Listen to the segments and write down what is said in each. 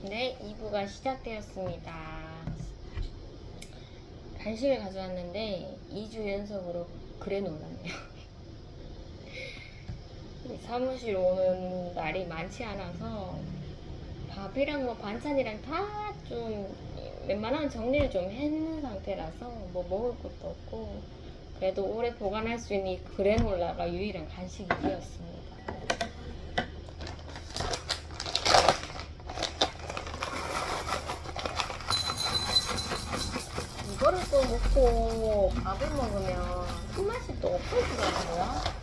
네, 2부가 시작되었습니다. 간식을 가져왔는데 2주 연속으로 그래놀라네요. 사무실 오는 날이 많지 않아서 밥이랑 뭐 반찬이랑 다 좀 웬만한 정리를 좀 했는 상태라서 뭐 먹을 것도 없고, 그래도 오래 보관할 수 있는 이 그래놀라가 유일한 간식이 되었습니다. 이거를 또 먹고 밥을 먹으면 손맛이 또 없어지더라고요.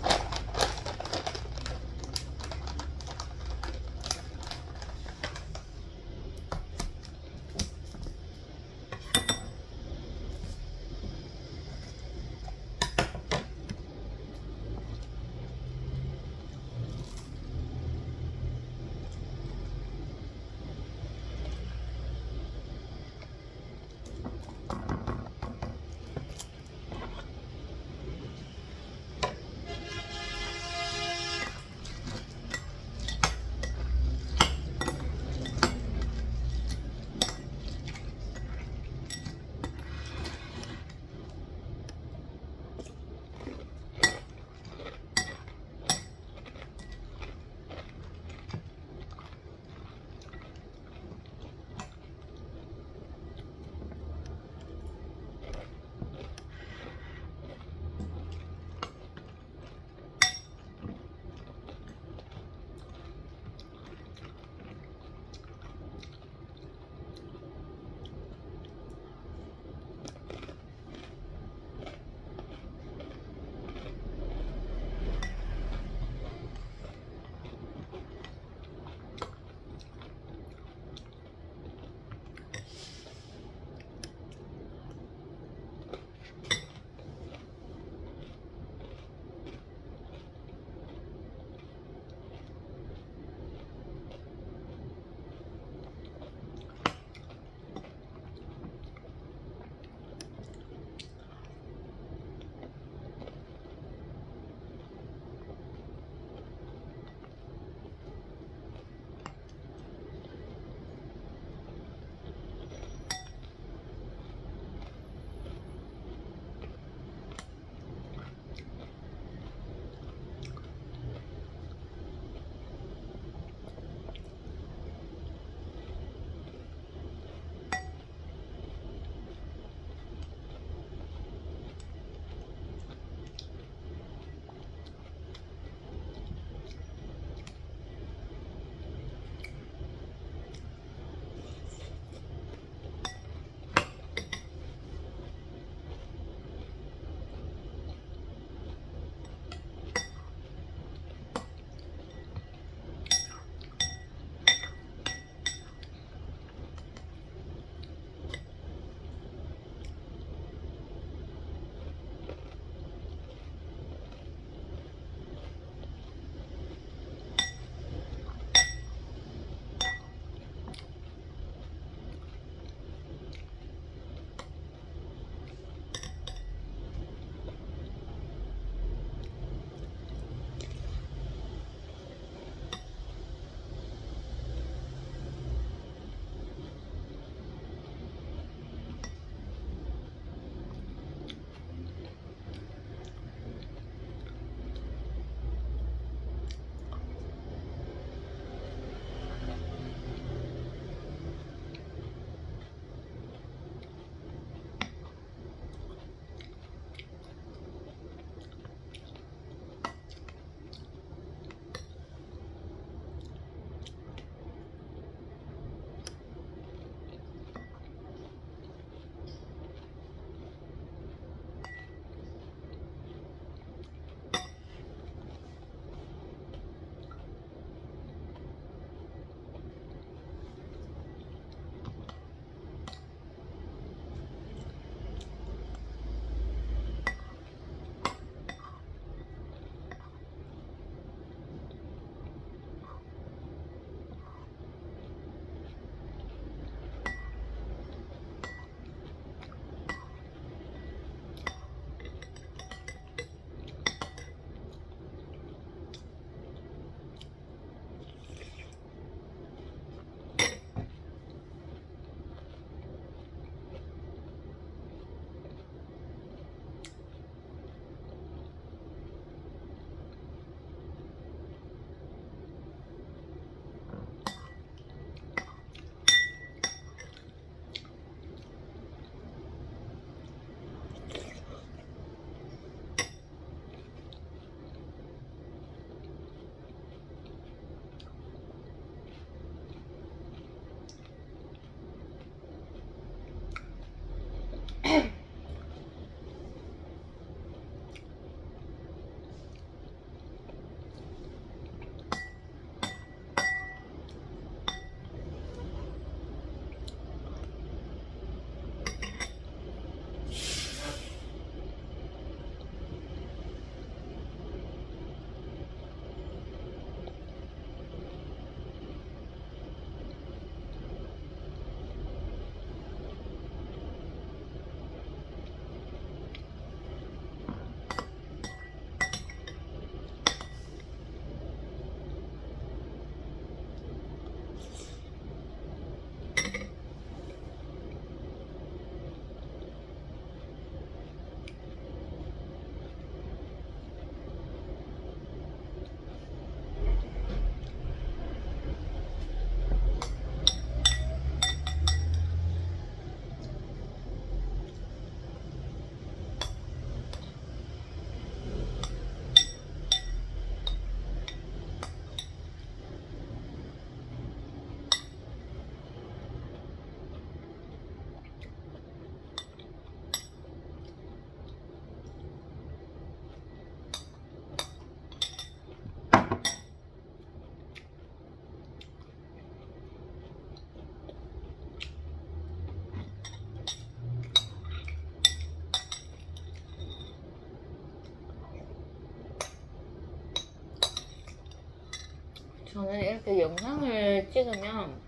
그 영상을 찍으면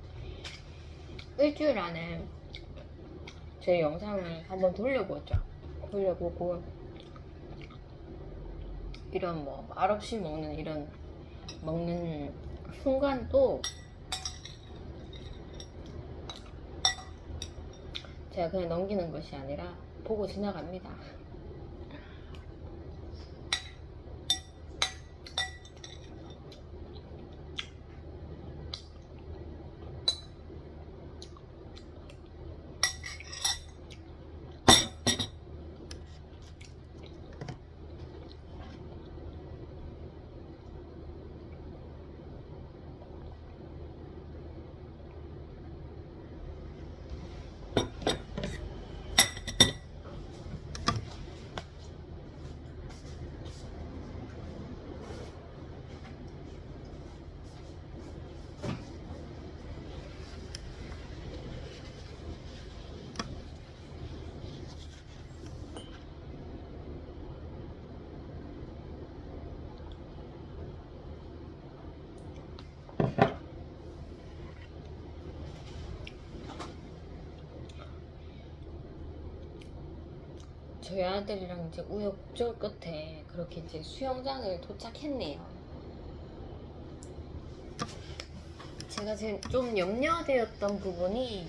일주일 안에 제 영상을 한번 돌려보죠. 돌려보고 이런 뭐 말없이 먹는 이런 먹는 순간도 제가 그냥 넘기는 것이 아니라 보고 지나갑니다. 저희 아들이랑 이제 우여곡절 끝에 그렇게 이제 수영장을 도착했네요. 제가 제일 좀 염려되었던 부분이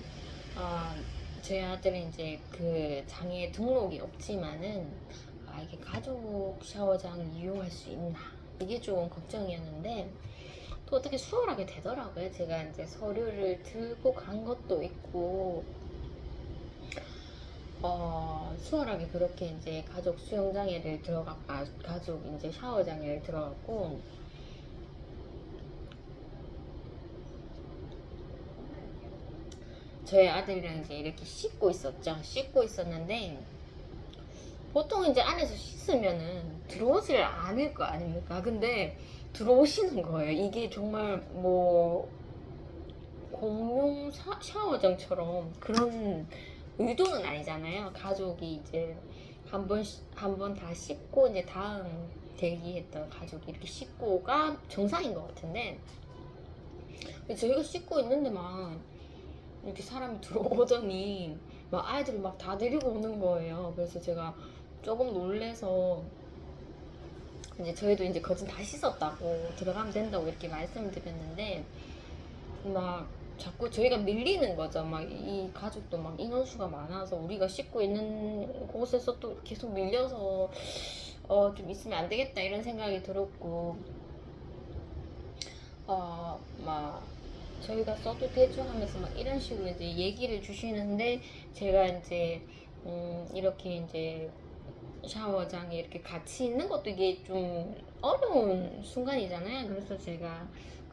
저희 아들은 이제 그 장애 등록이 없지만은 이게 가족 샤워장을 이용할 수 있나 이게 좀 걱정이었는데 또 어떻게 수월하게 되더라고요. 제가 이제 서류를 들고 간 것도 있고 수월하게 그렇게 이제 가족 수영장에를 가족 이제 샤워장에를 들어갔고, 저희 아들이랑 이제 이렇게 씻고 있었죠. 씻고 있었는데, 보통 이제 안에서 씻으면은 들어오질 않을 거 아닙니까? 근데 들어오시는 거예요. 이게 정말 뭐, 공용 샤워장처럼 그런 의도는 아니잖아요. 가족이 이제 한 번 다 씻고 이제 다음 대기했던 가족이 이렇게 씻고가 정상인 것 같은데 저희가 씻고 있는데 막 이렇게 사람이 들어오더니 막 아이들을 막 다 데리고 오는 거예요. 그래서 제가 조금 놀래서 이제 저희도 이제 거진 다 씻었다고 들어가면 된다고 이렇게 말씀을 드렸는데 막 자꾸 저희가 밀리는 거죠. 막 이 가족도 막 인원수가 많아서 우리가 씻고 있는 곳에서 또 계속 밀려서 좀 있으면 안 되겠다 이런 생각이 들었고 막 저희가 써도 되죠 하면서 막 이런 식으로 이제 얘기를 주시는데 제가 이제 이렇게 이제 샤워장에 이렇게 같이 있는 것도 이게 좀 어려운 순간이잖아요. 그래서 제가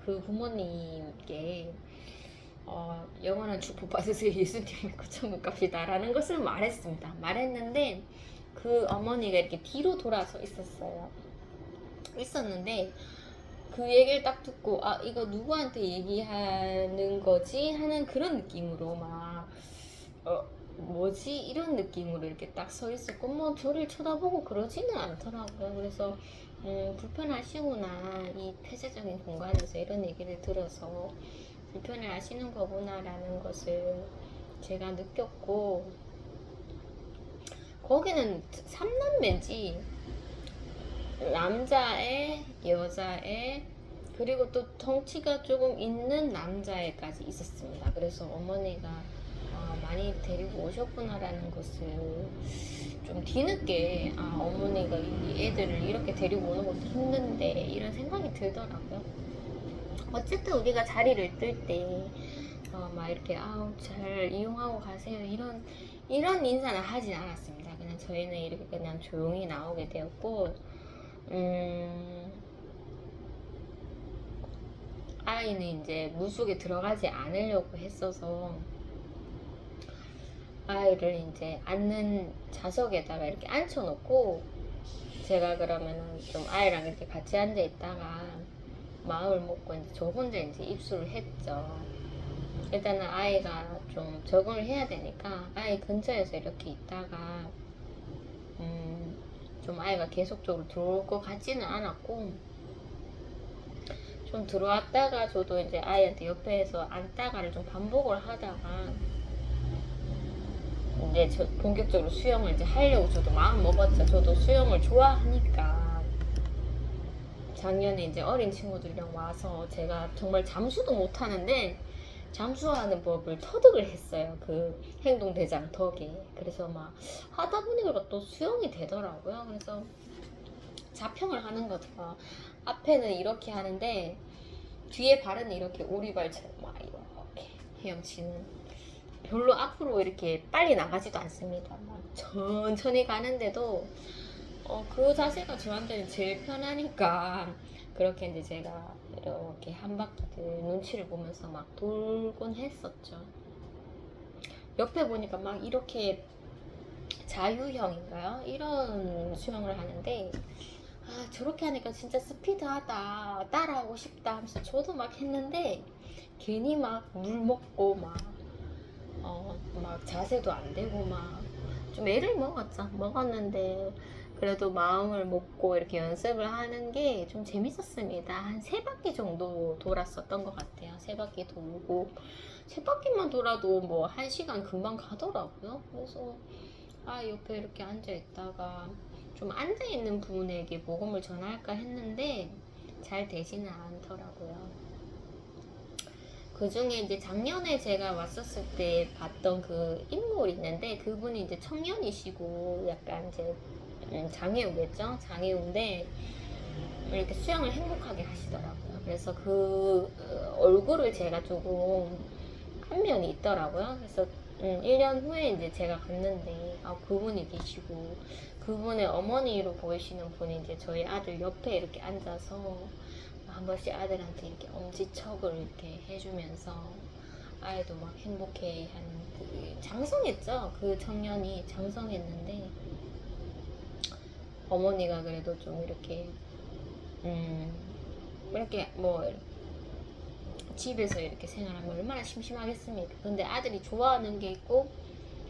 그 부모님께 영원한 축복 받으세요. 예수님의 거천국 갑시다라는 것을 말했습니다. 말했는데 그 어머니가 이렇게 뒤로 돌아서 있었는데 그 얘기를 딱 듣고 이거 누구한테 얘기하는 거지 하는 그런 느낌으로 막 뭐지 이런 느낌으로 이렇게 딱 서 있었고 뭐 저를 쳐다보고 그러지는 않더라고요. 그래서 불편하시구나 이 폐쇄적인 공간에서 이런 얘기를 들어서 불편해 하시는 거구나 라는 것을 제가 느꼈고 거기는 3남매인지 남자애 여자애 그리고 또 덩치가 조금 있는 남자애까지 있었습니다. 그래서 어머니가 많이 데리고 오셨구나라는 것을 좀 뒤늦게 어머니가 이 애들을 이렇게 데리고 오는 것도 힘든데 이런 생각이 들더라고요. 어쨌든 우리가 자리를 뜰 때 막 이렇게 잘 이용하고 가세요 이런 인사는 하진 않았습니다. 그냥 저희는 이렇게 그냥 조용히 나오게 되었고 아이는 이제 물속에 들어가지 않으려고 했어서 아이를 이제 앉는 좌석에다가 이렇게 앉혀놓고 제가 그러면은 좀 아이랑 이렇게 같이 앉아 있다가 마음을 먹고 이제 저 혼자 이제 입수를 했죠. 일단은 아이가 좀 적응을 해야 되니까 아이 근처에서 이렇게 있다가 좀 아이가 계속적으로 들어올 것 같지는 않았고 좀 들어왔다가 저도 이제 아이한테 옆에서 앉다가를 좀 반복을 하다가 이제 저 본격적으로 수영을 이제 하려고 저도 마음 먹었죠. 저도 수영을 좋아하니까. 작년에 이제 어린 친구들이랑 와서 제가 정말 잠수도 못 하는데 잠수하는 법을 터득을 했어요. 그 행동대장 덕에. 그래서 막 하다 보니까 또 수영이 되더라고요. 그래서 자평을 하는 거죠. 앞에는 이렇게 하는데 뒤에 발은 이렇게 오리발처럼 막 이렇게 헤엄치는. 별로 앞으로 이렇게 빨리 나가지도 않습니다. 막 천천히 가는데도 그 자세가 저한테는 제일 편하니까 그렇게 이제 제가 이렇게 한 바퀴들 눈치를 보면서 막 돌곤 했었죠. 옆에 보니까 막 이렇게 자유형인가요? 이런 수영을 하는데 저렇게 하니까 진짜 스피드하다, 따라하고 싶다 하면서 저도 막 했는데 괜히 막 물 먹고 막 자세도 안 되고 막 좀 애를 먹었는데 그래도 마음을 먹고 이렇게 연습을 하는 게 좀 재밌었습니다. 한 3바퀴 정도 돌았었던 것 같아요. 3바퀴 돌고 3바퀴만 돌아도 뭐 1시간 금방 가더라고요. 그래서 옆에 이렇게 앉아 있다가 좀 앉아 있는 분에게 복음을 전할까 했는데 잘 되지는 않더라고요. 그 중에 이제 작년에 제가 왔었을 때 봤던 그 인물이 있는데 그분이 이제 청년이시고 약간 이제 장애우겠죠? 장애우인데 이렇게 수영을 행복하게 하시더라고요. 그래서 그 얼굴을 제가 조금 한 면이 있더라고요. 그래서 1년 후에 이제 제가 갔는데 그분이 계시고 그분의 어머니로 보이시는 분이 이제 저희 아들 옆에 이렇게 앉아서 한 번씩 아들한테 이렇게 엄지척을 이렇게 해주면서 아이도 막 행복해 하는 장성했죠. 그 청년이 장성했는데 어머니가 그래도 좀 이렇게 이렇게 뭐 집에서 이렇게 생활하면 얼마나 심심하겠습니까. 근데 아들이 좋아하는 게 있고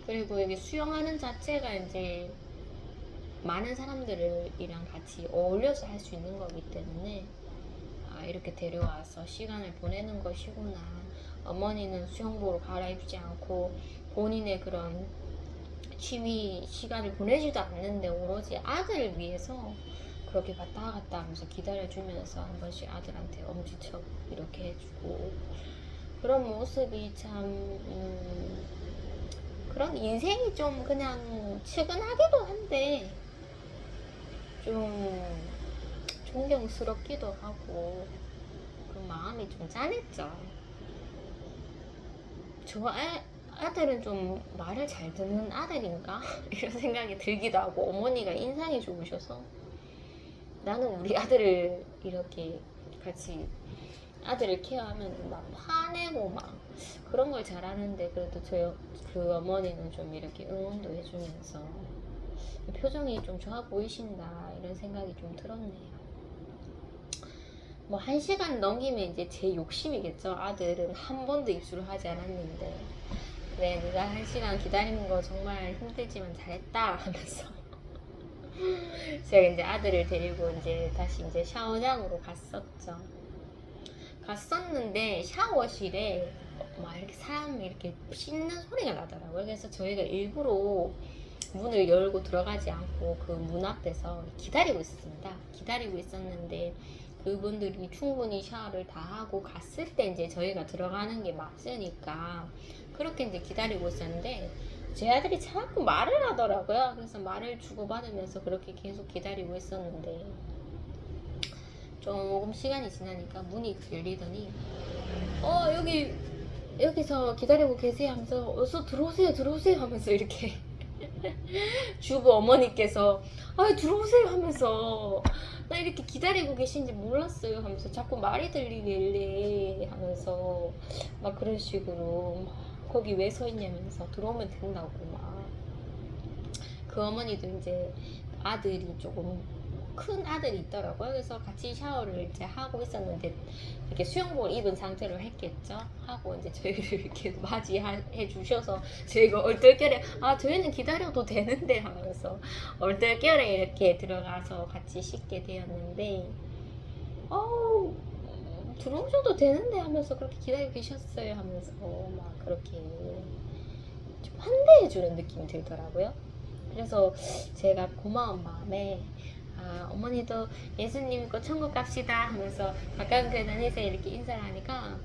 그리고 여기 수영하는 자체가 이제 많은 사람들이랑 같이 어울려서 할 수 있는 거기 때문에 이렇게 데려와서 시간을 보내는 것이구나. 어머니는 수영복으로 갈아입지 않고 본인의 그런 취미 시간을 보내지도 않는데 오로지 아들을 위해서 그렇게 갔다 갔다 하면서 기다려주면서 한 번씩 아들한테 엄지척 이렇게 해주고 그런 모습이 참 그런 인생이 좀 그냥 측은하기도 한데 좀 존경스럽기도 하고 그 마음이 좀 짠했죠. 저 아들은 좀 말을 잘 듣는 아들인가? 이런 생각이 들기도 하고 어머니가 인상이 좋으셔서 나는 우리 아들을 이렇게 같이 아들을 케어하면 막 화내고 막 그런 걸 잘하는데 그래도 그 어머니는 좀 이렇게 응원도 해주면서 표정이 좀 좋아 보이신다 이런 생각이 좀 들었네요. 뭐 1시간 넘기면 이제 제 욕심이겠죠. 아들은 한 번도 입술을 하지 않았는데 그래 네가 1시간 기다리는 거 정말 힘들지만 잘했다 하면서 제가 이제 아들을 데리고 이제 다시 이제 샤워장으로 갔었는데 샤워실에 막 이렇게 사람 이렇게 씻는 소리가 나더라고요. 그래서 저희가 일부러 문을 열고 들어가지 않고 그 문 앞에서 기다리고 있었는데 그분들이 충분히 샤워를 다 하고 갔을 때 이제 저희가 들어가는 게 맞으니까 그렇게 이제 기다리고 있었는데 제 아들이 자꾸 말을 하더라고요. 그래서 말을 주고받으면서 그렇게 계속 기다리고 있었는데 조금 시간이 지나니까 문이 열리더니 여기서 기다리고 계세요 하면서 어서 들어오세요 하면서 이렇게 주부 어머니께서 들어오세요 하면서 나 이렇게 기다리고 계신지 몰랐어요 하면서 자꾸 말이 들리길래 하면서 막 그런 식으로 막 거기 왜 서 있냐면서 들어오면 된다고 막 그 어머니도 이제 아들이 조금 큰 아들이 있더라고요. 그래서 같이 샤워를 이제 하고 있었는데 이렇게 수영복을 입은 상태로 했겠죠. 하고 이제 저희를 이렇게 맞이해 주셔서 저희가 얼떨결에 저희는 기다려도 되는데 하면서 얼떨결에 이렇게 들어가서 같이 씻게 되었는데 들어오셔도 되는데 하면서 그렇게 기다리고 계셨어요 하면서 막 그렇게 좀 환대해주는 느낌이 들더라고요. 그래서 제가 고마운 마음에 어머니도 예수님 거 천국 갑시다 하면서 가까운 교회 다니세요 이렇게 인사를 하니까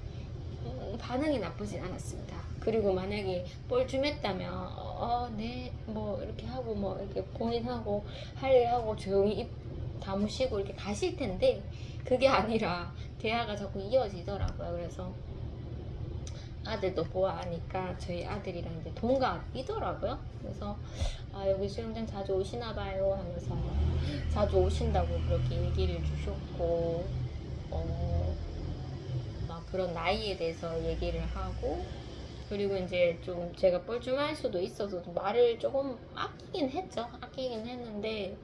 반응이 나쁘진 않았습니다. 그리고 만약에 뻘쭘했다면 네 뭐 이렇게 하고 뭐 이렇게 본인하고 할 일 하고 조용히 입 다무시고 이렇게 가실 텐데 그게 아니라 대화가 자꾸 이어지더라고요. 그래서 아들도 보아하니까 저희 아들이랑 이제 동갑이더라고요. 그래서 여기 수영장 자주 오시나 봐요 하면서 자주 오신다고 그렇게 얘기를 주셨고 막 그런 나이에 대해서 얘기를 하고 그리고 이제 좀 제가 뻘쭘할 수도 있어서 좀 말을 조금 아끼긴 했죠. 아끼긴 했는데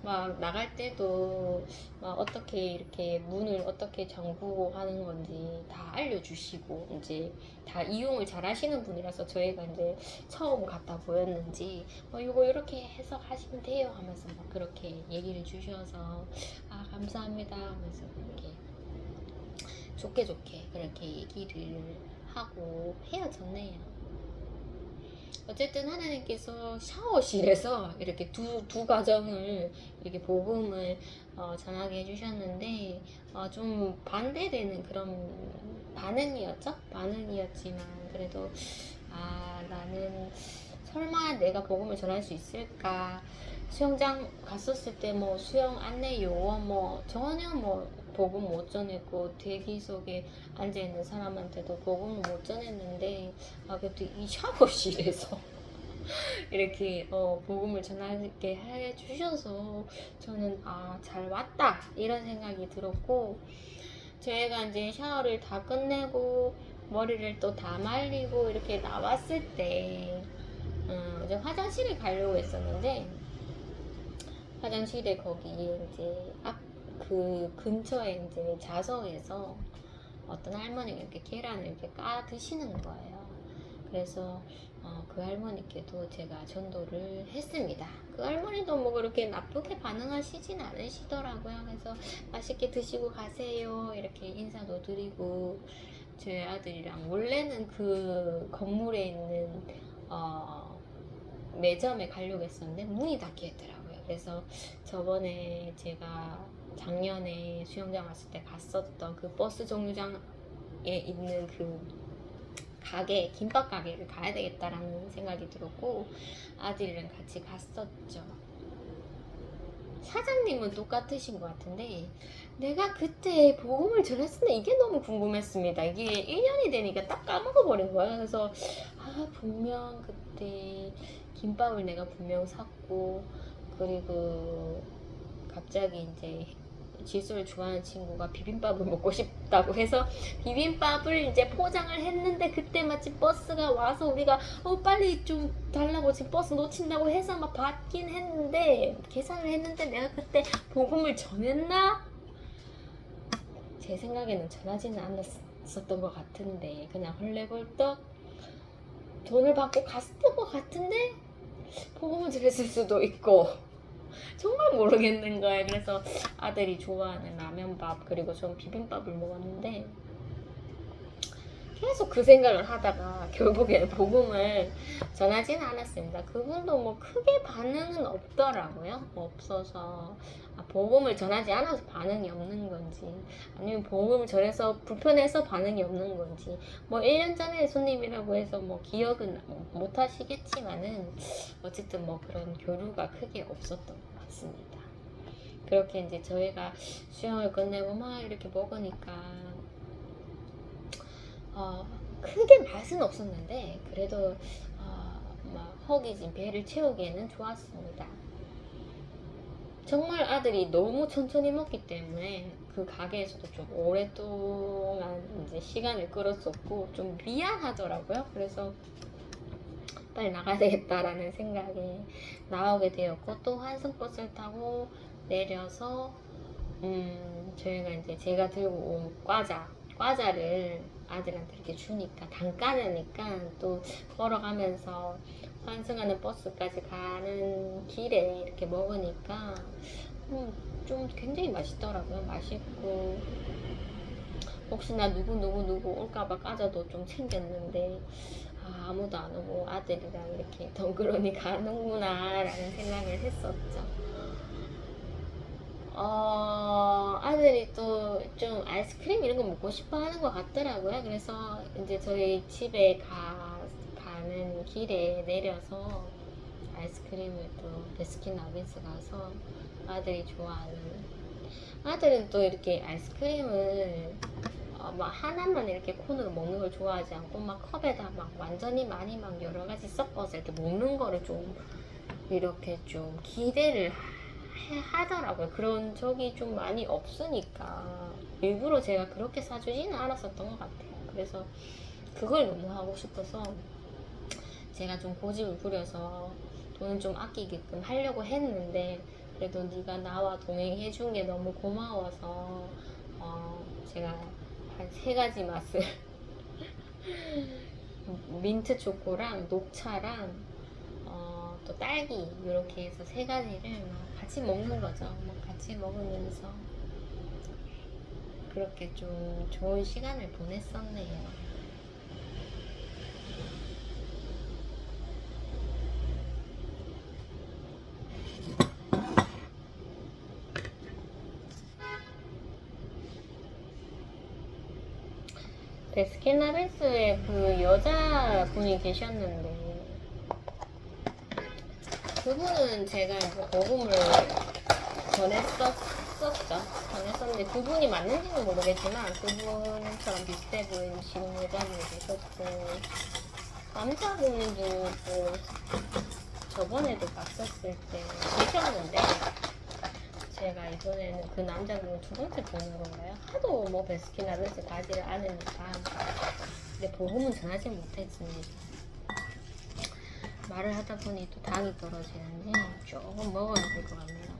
막 나갈 때도 막 어떻게 이렇게 문을 어떻게 잠그고 하는 건지 다 알려주시고 이제 다 이용을 잘 하시는 분이라서 저희가 이제 처음 갔다 보였는지 이거 이렇게 해서 하시면 돼요 하면서 막 그렇게 얘기를 주셔서 감사합니다 하면서 이렇게 좋게 좋게 그렇게 얘기를 하고 헤어졌네요. 어쨌든 하나님께서 샤워실에서 이렇게 두 가정을 이렇게 복음을 전하게 해주셨는데 좀 반대되는 그런 반응이었죠? 반응이었지만 그래도 나는 설마 내가 복음을 전할 수 있을까? 수영장 갔었을 때 뭐 수영 안내 요원 뭐 전혀 뭐 복음 못 전했고 대기석에 앉아있는 사람한테도 복음을 못 전했는데 그래도 이 샤워실에서 이렇게 복음을 전하게 해주셔서 저는 잘 왔다 이런 생각이 들었고 저희가 이제 샤워를 다 끝내고 머리를 또 다 말리고 이렇게 나왔을 때 이제 화장실을 가려고 했었는데 화장실에 거기에 이제 그 근처에 이제 좌석에서 어떤 할머니가 이렇게 계란을 이렇게 까 드시는 거예요. 그래서 그 할머니께도 제가 전도를 했습니다. 그 할머니도 뭐 그렇게 나쁘게 반응하시진 않으시더라고요. 그래서 맛있게 드시고 가세요 이렇게 인사도 드리고 제 아들이랑 원래는 그 건물에 있는 매점에 가려고 했었는데 문이 닫혀 있더라고요. 그래서 저번에 제가 작년에 수영장 왔을 때 갔었던 그 버스 정류장에 있는 그 가게, 김밥 가게를 가야 되겠다라는 생각이 들었고 아들이랑 같이 갔었죠. 사장님은 똑같으신 것 같은데 내가 그때 복음을 전했었는데 이게 너무 궁금했습니다. 이게 1년이 되니까 딱 까먹어버린 거예요. 그래서 분명 그때 김밥을 내가 분명 샀고 그리고 갑자기 이제 질소를 좋아하는 친구가 비빔밥을 먹고 싶다고 해서 비빔밥을 이제 포장을 했는데 그때 마침 버스가 와서 우리가 빨리 좀 달라고 지금 버스 놓친다고 해서 막 받긴 했는데 계산을 했는데 내가 그때 복음을 전했나? 제 생각에는 전하지는 않았었던 것 같은데 그냥 헐레벌떡 돈을 받고 갔었던 것 같은데 복음을 전했을 수도 있고 정말 모르겠는 거예요. 그래서 아들이 좋아하는 라면밥 그리고 전 비빔밥을 먹었는데 계속 그 생각을 하다가 결국에는 복음을 전하지는 않았습니다. 그분도 뭐 크게 반응은 없더라고요. 없어서 복음을 전하지 않아서 반응이 없는 건지 아니면 복음을 전해서 불편해서 반응이 없는 건지 뭐 1년 전에 손님이라고 해서 뭐 기억은 못 하시겠지만은 어쨌든 뭐 그런 교류가 크게 없었던 것 같습니다. 그렇게 이제 저희가 수영을 끝내고 막 이렇게 먹으니까 크게 맛은 없었는데 그래도 막 허기진 배를 채우기에는 좋았습니다. 정말 아들이 너무 천천히 먹기 때문에 그 가게에서도 좀 오랫동안 이제 시간을 끌었었고 좀 미안하더라고요. 그래서 빨리 나가야 되겠다라는 생각에 나오게 되었고 또 환승버스를 타고 내려서 저희가 이제 제가 들고 온 과자를 아들한테 이렇게 주니까 단가내니까 또 걸어가면서 환승하는 버스까지 가는 길에 이렇게 먹으니까 좀 굉장히 맛있더라고요. 맛있고 혹시나 누구 올까봐 까져도 좀 챙겼는데 아무도 안 오고 아들이랑 이렇게 덩그러니 가는구나 라는 생각을 했었죠. 아들이 또 좀 아이스크림 이런 거 먹고 싶어 하는 것 같더라고요. 그래서 이제 저희 집에 가는 길에 내려서 아이스크림을 또 베스킨라빈스 가서 아들이 좋아하는, 아들은 또 이렇게 아이스크림을 막 하나만 이렇게 콘으로 먹는 걸 좋아하지 않고 막 컵에다 막 완전히 많이 막 여러 가지 섞어서 이렇게 먹는 거를 좀 이렇게 좀 기대를 하더라고요. 그런 적이 좀 많이 없으니까 일부러 제가 그렇게 사주지는 않았었던 것 같아요. 그래서 그걸 너무 하고 싶어서 제가 좀 고집을 부려서 돈을 좀 아끼게끔 하려고 했는데, 그래도 네가 나와 동행해 준 게 너무 고마워서 제가 한 3가지 맛을 민트 초코랑 녹차랑 또 딸기 이렇게 해서 3가지를 같이 먹는 거죠. 같이 먹으면서 그렇게 좀 좋은 시간을 보냈었네요. 베스킨라빈스에 그 여자분이 계셨는데, 그분은 제가 이제 복음을 전했었는데 그분이 맞는지는 모르겠지만 그분처럼 비슷해 보이시는 여자분이 계셨고, 남자분도 뭐 저번에도 봤었을 때 계셨는데, 제가 이번에는 그 남자분 2번째 보는 건가요? 하도 뭐 베스킨라빈스 가지를 않으니까. 근데 복음은 전하지 못했습니다. 말을 하다 보니 또 당이 떨어지는데 조금 먹어야 될 것 같네요.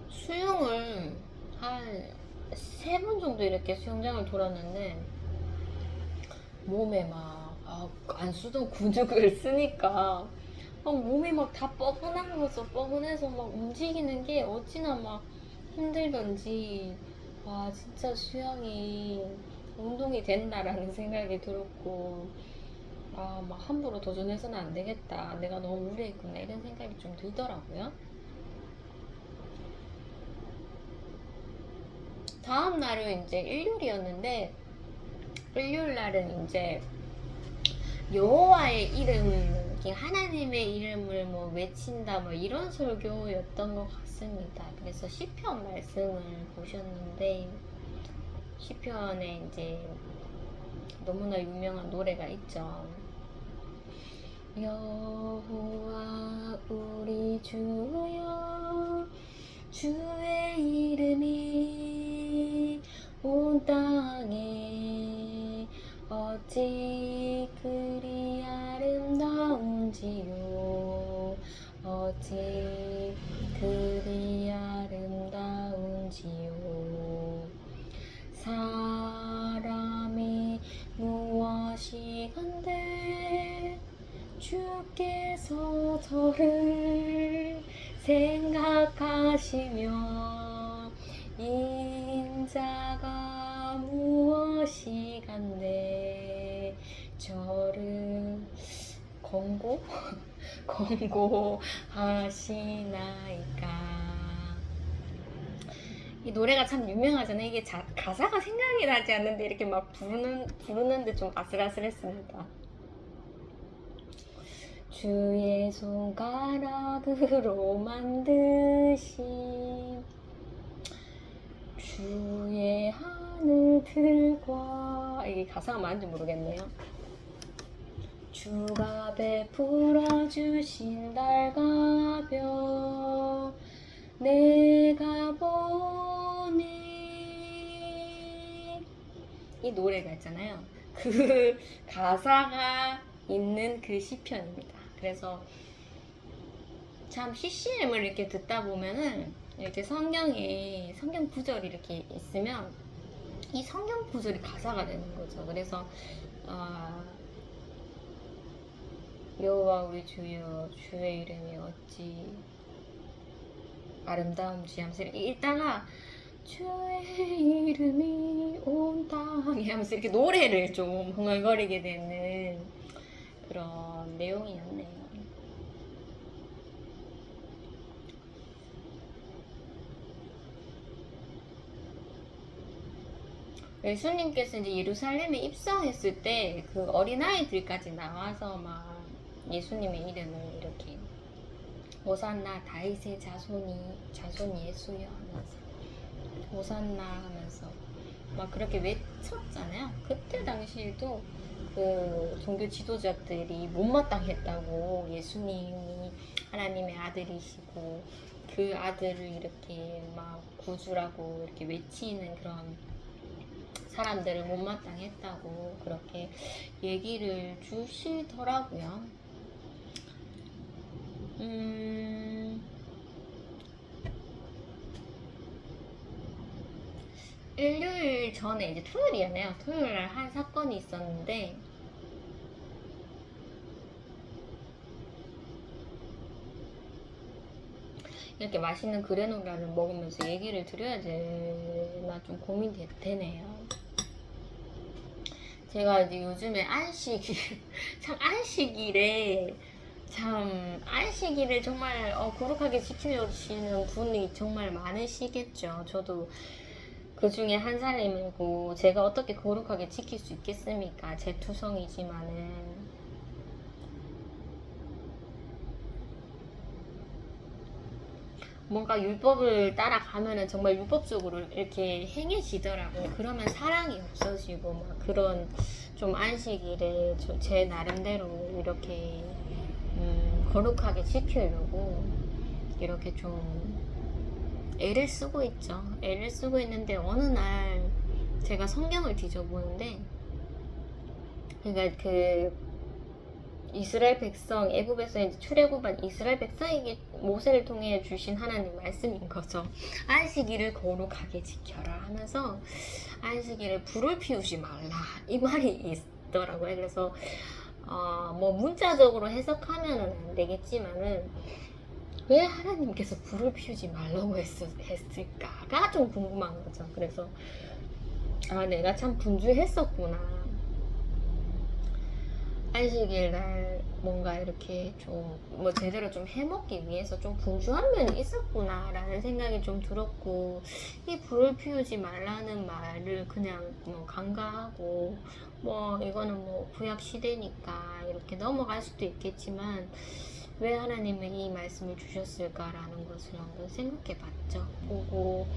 수영을 한 3번 정도 이렇게 수영장을 돌았는데 몸에 막 안 쓰던 근육을 쓰니까 몸이 막 다 뻐근해서 막 움직이는 게 어찌나 막 힘들던지, 와 진짜 수영이 운동이 된다라는 생각이 들었고, 막 함부로 도전해서는 안 되겠다, 내가 너무 무리했구나 이런 생각이 좀 들더라고요. 다음 날은 이제 일요일이었는데, 일요일 날은 이제 여호와의 이름, 하나님의 이름을 뭐 외친다 뭐 이런 설교였던 것 같습니다. 그래서 시편 말씀을 보셨는데, 시편에 이제 너무나 유명한 노래가 있죠. 여호와 우리 주여, 주의 이름이 온 땅에 어찌 그리 아름다운지요, 어찌 그리 아름다운지요. 사람이 무엇이 간데 주께서 저를 생각하시며, 인자가 무엇이 간데 저를 권고하시나이까. 이 노래가 참 유명하잖아요. 이게 가사가 생각이 나지 않는데 이렇게 막 부르는데 좀 아슬아슬했습니다. 주의 손가락으로 만드신 주의 하늘들과, 이게 가사가 맞는지 모르겠네요. 주가 베풀어 주신 달과 별 내가 보니 이 노래가 있잖아요. 그 가사가 있는 그 시편입니다. 그래서 참 CCM을 이렇게 듣다 보면은 이렇게 성경에 성경 구절이 이렇게 있으면 이 성경 구절이 가사가 되는 거죠. 그래서 여호와 우리 주여 주의 이름이 어찌 아름다운지 하면서 이렇게 읽다가 주의 이름이 온 땅에 하면서 이렇게 노래를 좀 흥얼거리게 되는 그런 내용이었네요. 예수님께서 이제 예루살렘에 입성했을 때 그 어린아이들까지 나와서 막 예수님의 이름을 이렇게 호산나 다윗의 자손 예수여 하면서 호산나 하면서 막 그렇게 외쳤잖아요. 그때 당시에도 그 종교 지도자들이 못마땅했다고, 예수님이 하나님의 아들이시고 그 아들을 이렇게 막 구주라고 이렇게 외치는 그런 사람들을 못마땅했다고 그렇게 얘기를 주시더라고요. 일요일 전에 이제 토요일이었네요. 토요일날 한 사건이 있었는데 이렇게 맛있는 그래놀라를 먹으면서 얘기를 드려야 되나 좀 고민되네요. 제가 이제 요즘에 안식일을 정말 거룩하게 지키려시는 분이 정말 많으시겠죠. 저도 그 중에 한 사람이고 제가 어떻게 거룩하게 지킬 수 있겠습니까? 제 투성이지만은. 뭔가 율법을 따라가면은 정말 율법적으로 이렇게 행해지더라고요. 그러면 사랑이 없어지고 막 그런 좀 안식일에 제 나름대로 이렇게 거룩하게 지키려고 이렇게 좀 애를 쓰고 있죠. 애를 쓰고 있는데 어느 날 제가 성경을 뒤져보는데, 그러니까 그 이스라엘 백성, 애굽에서 이제 출애굽한 이스라엘 백성에게 모세를 통해 주신 하나님 말씀인 거죠. 안식일을 거룩하게 지켜라 하면서 안식일에 불을 피우지 말라 이 말이 있더라고요. 그래서 뭐 문자적으로 해석하면은 안 되겠지만은 왜 하나님께서 불을 피우지 말라고 했을까가 좀 궁금한 거죠. 그래서 내가 참 분주했었구나. 안식일 날 뭔가 이렇게 좀 뭐 제대로 좀 해먹기 위해서 좀 분주한 면이 있었구나 라는 생각이 좀 들었고, 이 불을 피우지 말라는 말을 그냥 뭐 간과하고 뭐 이거는 뭐 구약 시대니까 이렇게 넘어갈 수도 있겠지만 왜 하나님은 이 말씀을 주셨을까라는 것을 한번 생각해 봤죠. 보고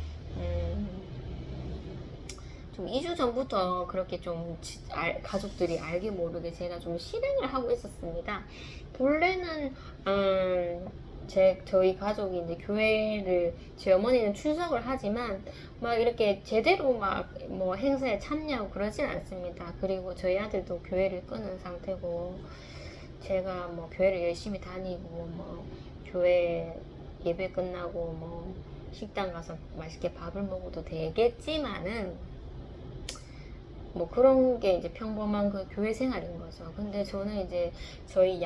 좀 2주 전부터 그렇게 좀 가족들이 알게 모르게 제가 좀 실행을 하고 있었습니다. 본래는 저희 가족이 이제 교회를, 제 어머니는 출석을 하지만 막 이렇게 제대로 막 뭐 행사에 참여하고 그러진 않습니다. 그리고 저희 아들도 교회를 끊은 상태고, 제가 뭐 교회를 열심히 다니고 뭐 교회 예배 끝나고 뭐 식당 가서 맛있게 밥을 먹어도 되겠지만은 뭐 그런 게 이제 평범한 그 교회 생활인 거죠. 근데 저는 이제 저희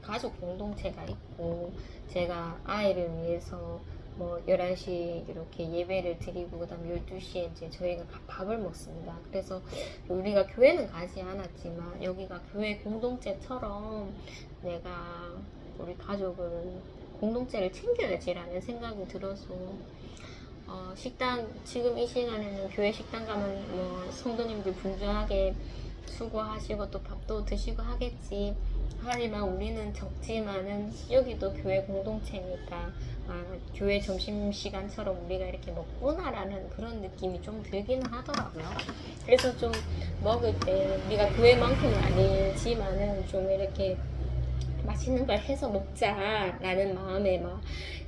가족 공동체가 있고, 제가 아이를 위해서 뭐 11시 이렇게 예배를 드리고 그다음 12시에 이제 저희가 밥을 먹습니다. 그래서 우리가 교회는 가지 않았지만 여기가 교회 공동체처럼 내가 우리 가족을 공동체를 챙겨야지라는 생각이 들어서 식당, 지금 이 시간에는 교회 식당 가면 뭐 성도님들 분주하게 수고하시고 또 밥도 드시고 하겠지. 하지만 우리는 적지만은 여기도 교회 공동체니까 교회 점심시간처럼 우리가 이렇게 먹구나라는 그런 느낌이 좀 들기는 하더라고요. 그래서 좀 먹을 때 우리가 교회만큼은 아니지만은 좀 이렇게 맛있는 걸 해서 먹자라는 마음에 막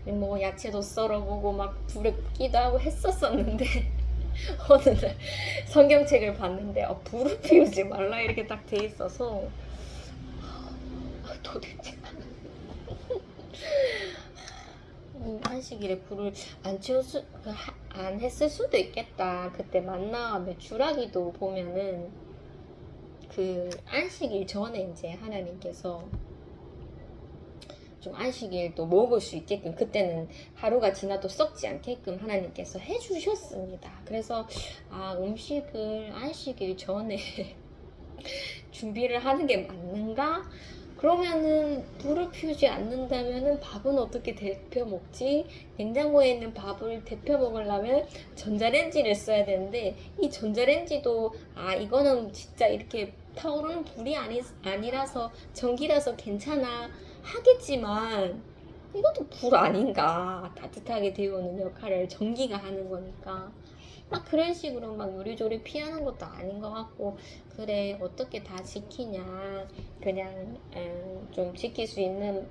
뭐 야채도 썰어보고 막 불에 굽기도 하고 했었었는데 어느 날 성경책을 봤는데 불을 피우지 말라 이렇게 딱 돼 있어서 도대체 안식일에 불을 안 했을 수도 있겠다. 그때 만나면 주라기도 보면은 그 안식일 전에 이제 하나님께서 좀 안식일도 먹을 수 있게끔 그때는 하루가 지나도 썩지 않게끔 하나님께서 해주셨습니다. 그래서 음식을 안식일 전에 준비를 하는 게 맞는가? 그러면은 불을 피우지 않는다면은 밥은 어떻게 데펴 먹지? 냉장고에 있는 밥을 데펴 먹으려면 전자레인지를 써야 되는데 이 전자레인지도 이거는 진짜 이렇게 타오르는 불이 아니라서 전기라서 괜찮아 하겠지만 이것도 불 아닌가? 따뜻하게 데우는 역할을 전기가 하는 거니까 그런 식으로 막 요리조리 피하는 것도 아닌 것 같고 그래 어떻게 다 지키냐 그냥 좀 지킬 수 있는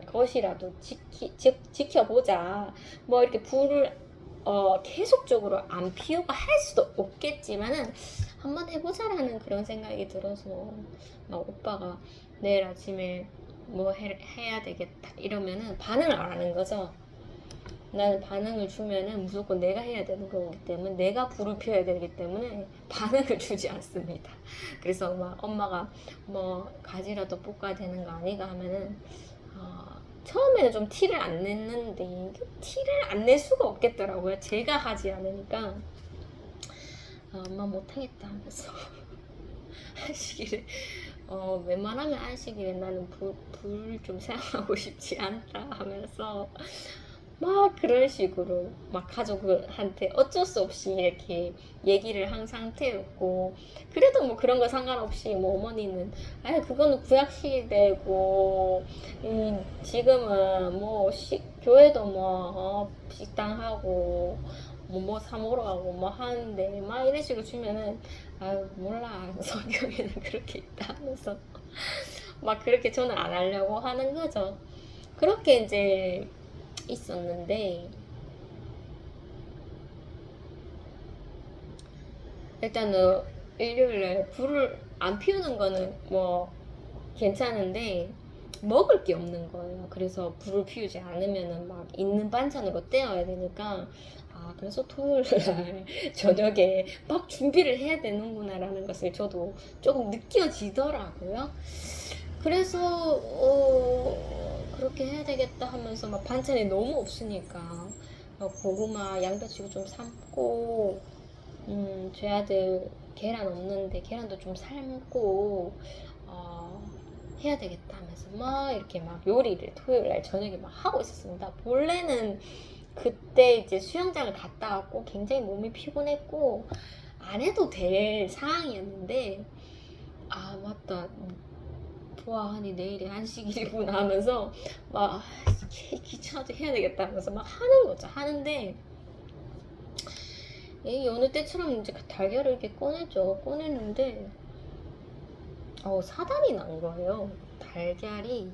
것이라도 지켜보자 뭐 이렇게 불을 계속적으로 안 피우고 할 수도 없겠지만은 한번 해보자라는 그런 생각이 들어서 막 오빠가 내일 아침에 뭐 해야 되겠다 이러면은 반응을 안 하는 거죠. 나는 반응을 주면은 무조건 내가 해야 되는 거기 때문에 내가 불을 피워야 되기 때문에 반응을 주지 않습니다. 그래서 막 엄마가 뭐 가지라도 볶아야 되는 거 아니가 하면은 처음에는 좀 티를 안 냈는데 티를 안 낼 수가 없겠더라고요. 제가 하지 않으니까 엄마 못하겠다 하면서 안식일에 웬만하면 안식일에 나는 불 좀 사용하고 싶지 않다 하면서 막 그런 식으로 막 가족한테 어쩔 수 없이 이렇게 얘기를 한 상태였고 그래도 뭐 그런 거 상관없이 뭐 어머니는 그거는 구약시대고 지금은 뭐 교회도 뭐 식당하고 뭐 사 먹으러 가고 뭐 하는데 막 이런 식으로 주면은 몰라 성경에는 그렇게 있다 하면서 막 그렇게 저는 안 하려고 하는 거죠. 그렇게 이제 있었는데 일단은 일요일에 불을 안 피우는 거는 뭐 괜찮은데 먹을 게 없는 거예요. 그래서 불을 피우지 않으면은 막 있는 반찬으로 때워야 되니까 그래서 토요일 날 저녁에 막 준비를 해야 되는구나라는 것을 저도 조금 느껴지더라고요. 그래서 그렇게 해야 되겠다 하면서 막 반찬이 너무 없으니까 고구마 양배추 좀 삶고 저희 아들 계란 없는데 계란도 좀 삶고 해야 되겠다 하면서 막 이렇게 막 요리를 토요일 날 저녁에 막 하고 있었습니다. 본래는 그때 이제 수영장을 갔다 왔고 굉장히 몸이 피곤했고 안 해도 될 상황이었는데 맞다 보아하니 내일이 안식일이구나 하면서 막 귀찮아도 해야 되겠다 하면서 막 하는 거죠. 하는데 여느 때처럼 이제 달걀을 이렇게 꺼내는데 사단이 난 거예요. 달걀이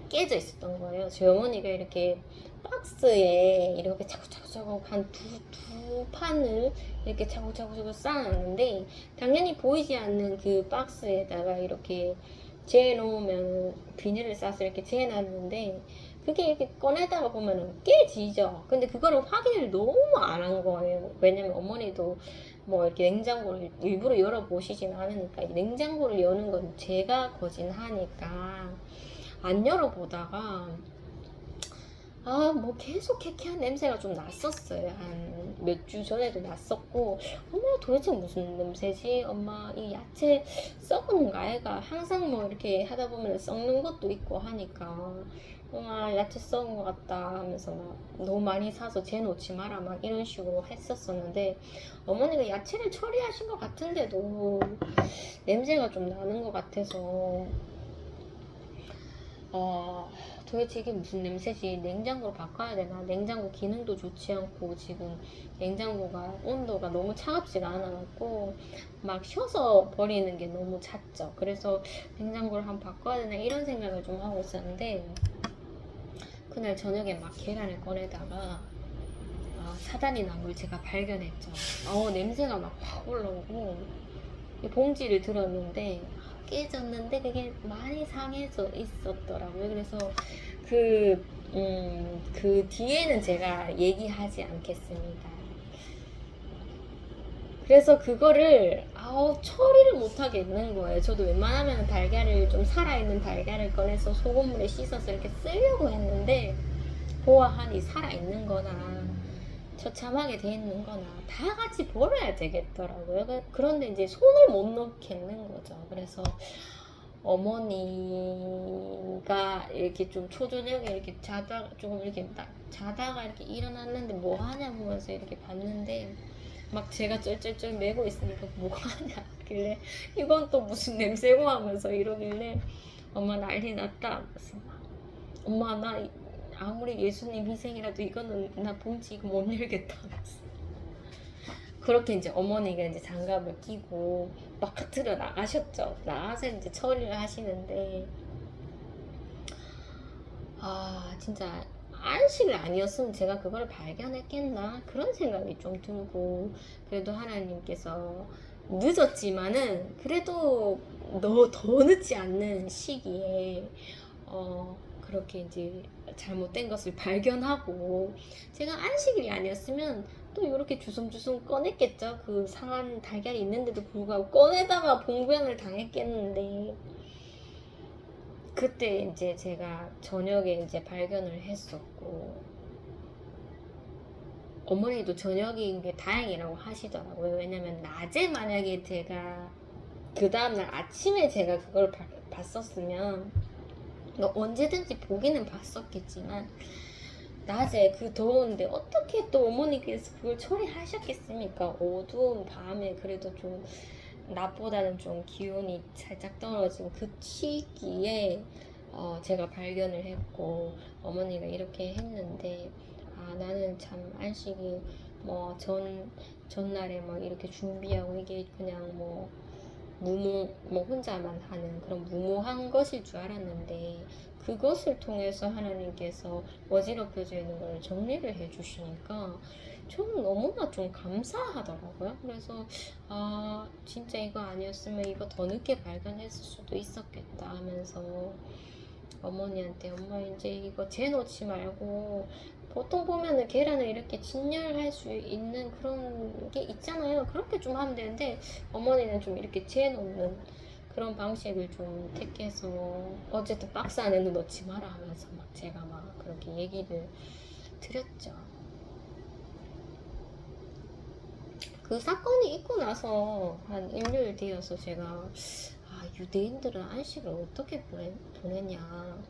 깨져 있었던 거예요. 저희 어머니가 이렇게 박스에 이렇게 차곡차곡 한 두 판을 이렇게 차곡차곡 쌓아놨는데 당연히 보이지 않는 그 박스에다가 이렇게 재놓으면 비닐을 싸서 이렇게 재놨는데 그게 이렇게 꺼내다가 보면은 깨지죠. 근데 그거를 확인을 너무 안 한 거예요. 왜냐면 어머니도 뭐 이렇게 냉장고를 일부러 열어보시진 않으니까 냉장고를 여는 건 제가 거진하니까 안 열어보다가 뭐 계속 쾌쾌한 냄새가 좀 났었어요. 한 몇 주 전에도 났었고 엄마 도대체 무슨 냄새지? 엄마 이 야채 썩는 거 아이가? 항상 뭐 이렇게 하다 보면 썩는 것도 있고 하니까 야채 썩은 것 같다 하면서 막 너무 많이 사서 재놓지 마라 막 이런 식으로 했었었는데 어머니가 야채를 처리하신 것 같은데도 냄새가 좀 나는 것 같아서 도대체 이게 무슨 냄새지? 냉장고로 바꿔야 되나? 냉장고 기능도 좋지 않고 지금 냉장고가 온도가 너무 차갑지가 않아갖고 막 쉬어서 버리는 게 너무 잦죠. 그래서 냉장고를 한번 바꿔야 되나 이런 생각을 좀 하고 있었는데 그날 저녁에 막 계란을 꺼내다가 사단이 난 걸 제가 발견했죠. 냄새가 막 확 올라오고 이 봉지를 들었는데 깨졌는데 그게 많이 상해져 있었더라고요. 그래서 그 뒤에는 제가 얘기하지 않겠습니다. 그래서 그거를 처리를 못 하겠는 거예요. 저도 웬만하면 달걀을 좀 살아있는 달걀을 꺼내서 소금물에 씻어서 이렇게 쓰려고 했는데 보아하니 살아있는 거나 처참하게 돼 있는 거나 다 같이 버려야 되겠더라고요. 그런데 이제 손을 못 놓겠는 거죠. 그래서 어머니가 이렇게 좀 초저녁에 이렇게 자다가 이렇게 일어났는데 뭐 하냐 보면서 이렇게 봤는데 막 제가 쩔쩔쩔 매고 있으니까 뭐 하냐 하길래 이건 또 무슨 냄새고 하면서 이러길래 엄마 난리 났다 하면서 엄마 나 아무리 예수님 희생이라도 이거는 나 봉지 이거 못 열겠다 하면서 그렇게 이제 어머니가 이제 장갑을 끼고 바깥으로 나가셨죠. 나가서 이제 처리를 하시는데 진짜 안식이 아니었으면 제가 그걸 발견했겠나 그런 생각이 좀 들고 그래도 하나님께서 늦었지만은 그래도 더 늦지 않는 시기에 그렇게 이제 잘못된 것을 발견하고 제가 안식일이 아니었으면 또 이렇게 주섬주섬 꺼냈겠죠. 그 상한 달걀이 있는데도 불구하고 꺼내다가 봉변을 당했겠는데 그때 이제 제가 저녁에 이제 발견을 했었고 어머니도 저녁인 게 다행이라고 하시더라고요. 왜냐면 낮에 만약에 제가 그 다음날 아침에 제가 그걸 봤었으면 언제든지 보기는 봤었겠지만 낮에 그 더운데 어떻게 또 어머니께서 그걸 처리하셨겠습니까? 어두운 밤에 그래도 좀 낮보다는 좀 기온이 살짝 떨어진 그 시기에 제가 발견을 했고 어머니가 이렇게 했는데 나는 참 안식이 뭐 전날에 막 이렇게 준비하고 이게 그냥 뭐 혼자만 하는 그런 무모한 것일 줄 알았는데 그것을 통해서 하나님께서 어지럽혀져 있는 걸 정리를 해주시니까 저는 너무나 좀 감사하더라고요. 그래서 진짜 이거 아니었으면 이거 더 늦게 발견했을 수도 있었겠다 하면서 어머니한테 엄마 이제 이거 재놓지 말고 보통 보면은 계란을 이렇게 진열할 수 있는 그런 게 있잖아요. 그렇게 좀 하면 되는데 어머니는 좀 이렇게 재놓는 그런 방식을 좀 택해서 어쨌든 박스 안에는 넣지 마라 하면서 막 제가 막 그렇게 얘기를 드렸죠. 그 사건이 있고 나서 한 일주일 뒤여서 제가 유대인들은 안식을 어떻게 보내냐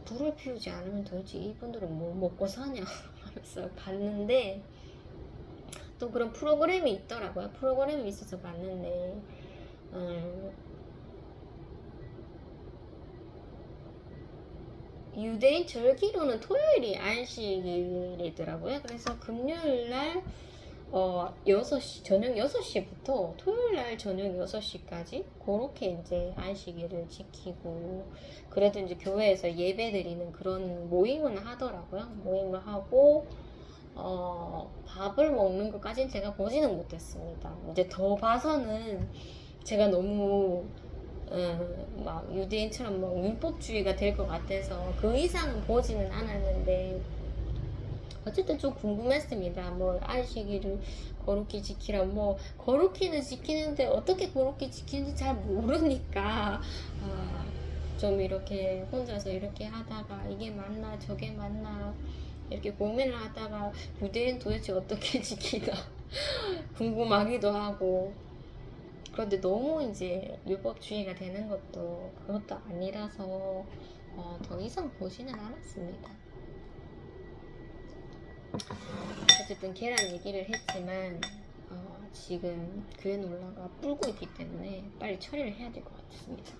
불을 피우지 않으면 도대체 이분들은 뭐 먹고 사냐 하면서 봤는데 또 그런 프로그램이 있더라고요. 프로그램이 있어서 봤는데 유대인 절기로는 토요일이 안식일이더라고요. 그래서 금요일날 6시, 저녁 6시부터 토요일날 저녁 6시까지 그렇게 이제 안식일을 지키고 그래도 이제 교회에서 예배 드리는 그런 모임은 하더라고요. 모임을 하고 밥을 먹는 것까지는 제가 보지는 못했습니다. 이제 더 봐서는 제가 너무 막 유대인처럼 막 율법주의가 될 것 같아서 그 이상은 보지는 않았는데 어쨌든 좀 궁금했습니다. 뭐 안식일을 거룩히 지키라 뭐 거룩히는 지키는데 어떻게 거룩히 지키는지 잘 모르니까 좀 이렇게 혼자서 이렇게 하다가 이게 맞나 저게 맞나 이렇게 고민을 하다가 유대인 도대체 어떻게 지키나 궁금하기도 하고 그런데 너무 이제 율법주의가 되는 것도 그것도 아니라서 더 이상 보지는 않았습니다. 어쨌든 계란 얘기를 했지만 지금 그래놀라가 불고 있기 때문에 빨리 처리를 해야 될 것 같습니다.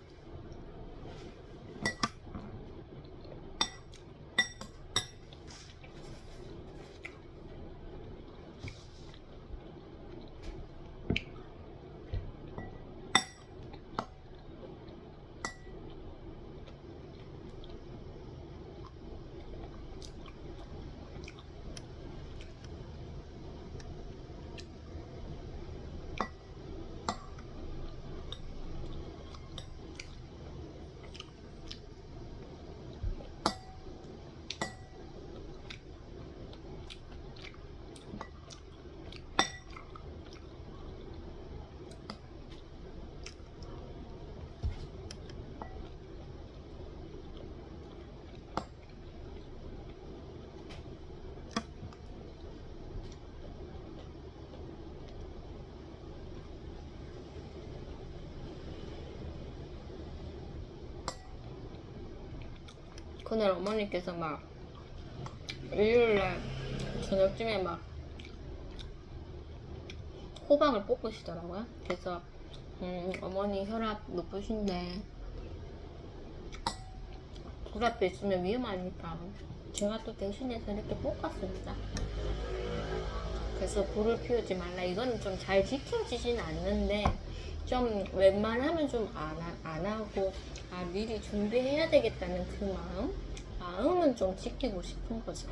그날 어머니께서 막 일요일날 저녁쯤에 막 호박을 볶으시더라고요. 그래서 어머니 혈압 높으신데 불 앞에 있으면 위험하니까 제가 또 대신해서 이렇게 볶았습니다. 그래서 불을 피우지 말라. 이거는 좀 잘 지켜지진 않는데 좀 웬만하면 좀 안 하고 미리 준비해야 되겠다는 그 마음은 좀 지키고 싶은 거죠.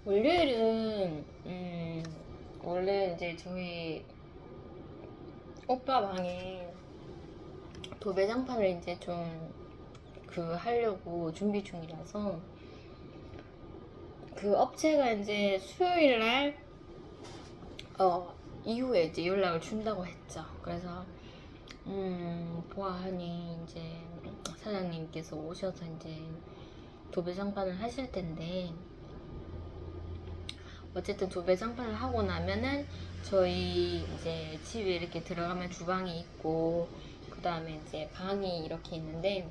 월요일은 원래 이제 저희 오빠 방에 도배장판을 이제 좀 하려고 준비 중이라서 그 업체가 이제 수요일날 이후에 이제 연락을 준다고 했죠. 그래서 보아하니 이제 사장님께서 오셔서 이제 도배장판을 하실 텐데, 어쨌든 도배장판을 하고 나면은 저희 이제 집에 이렇게 들어가면 주방이 있고 그 다음에 이제 방이 이렇게 있는데,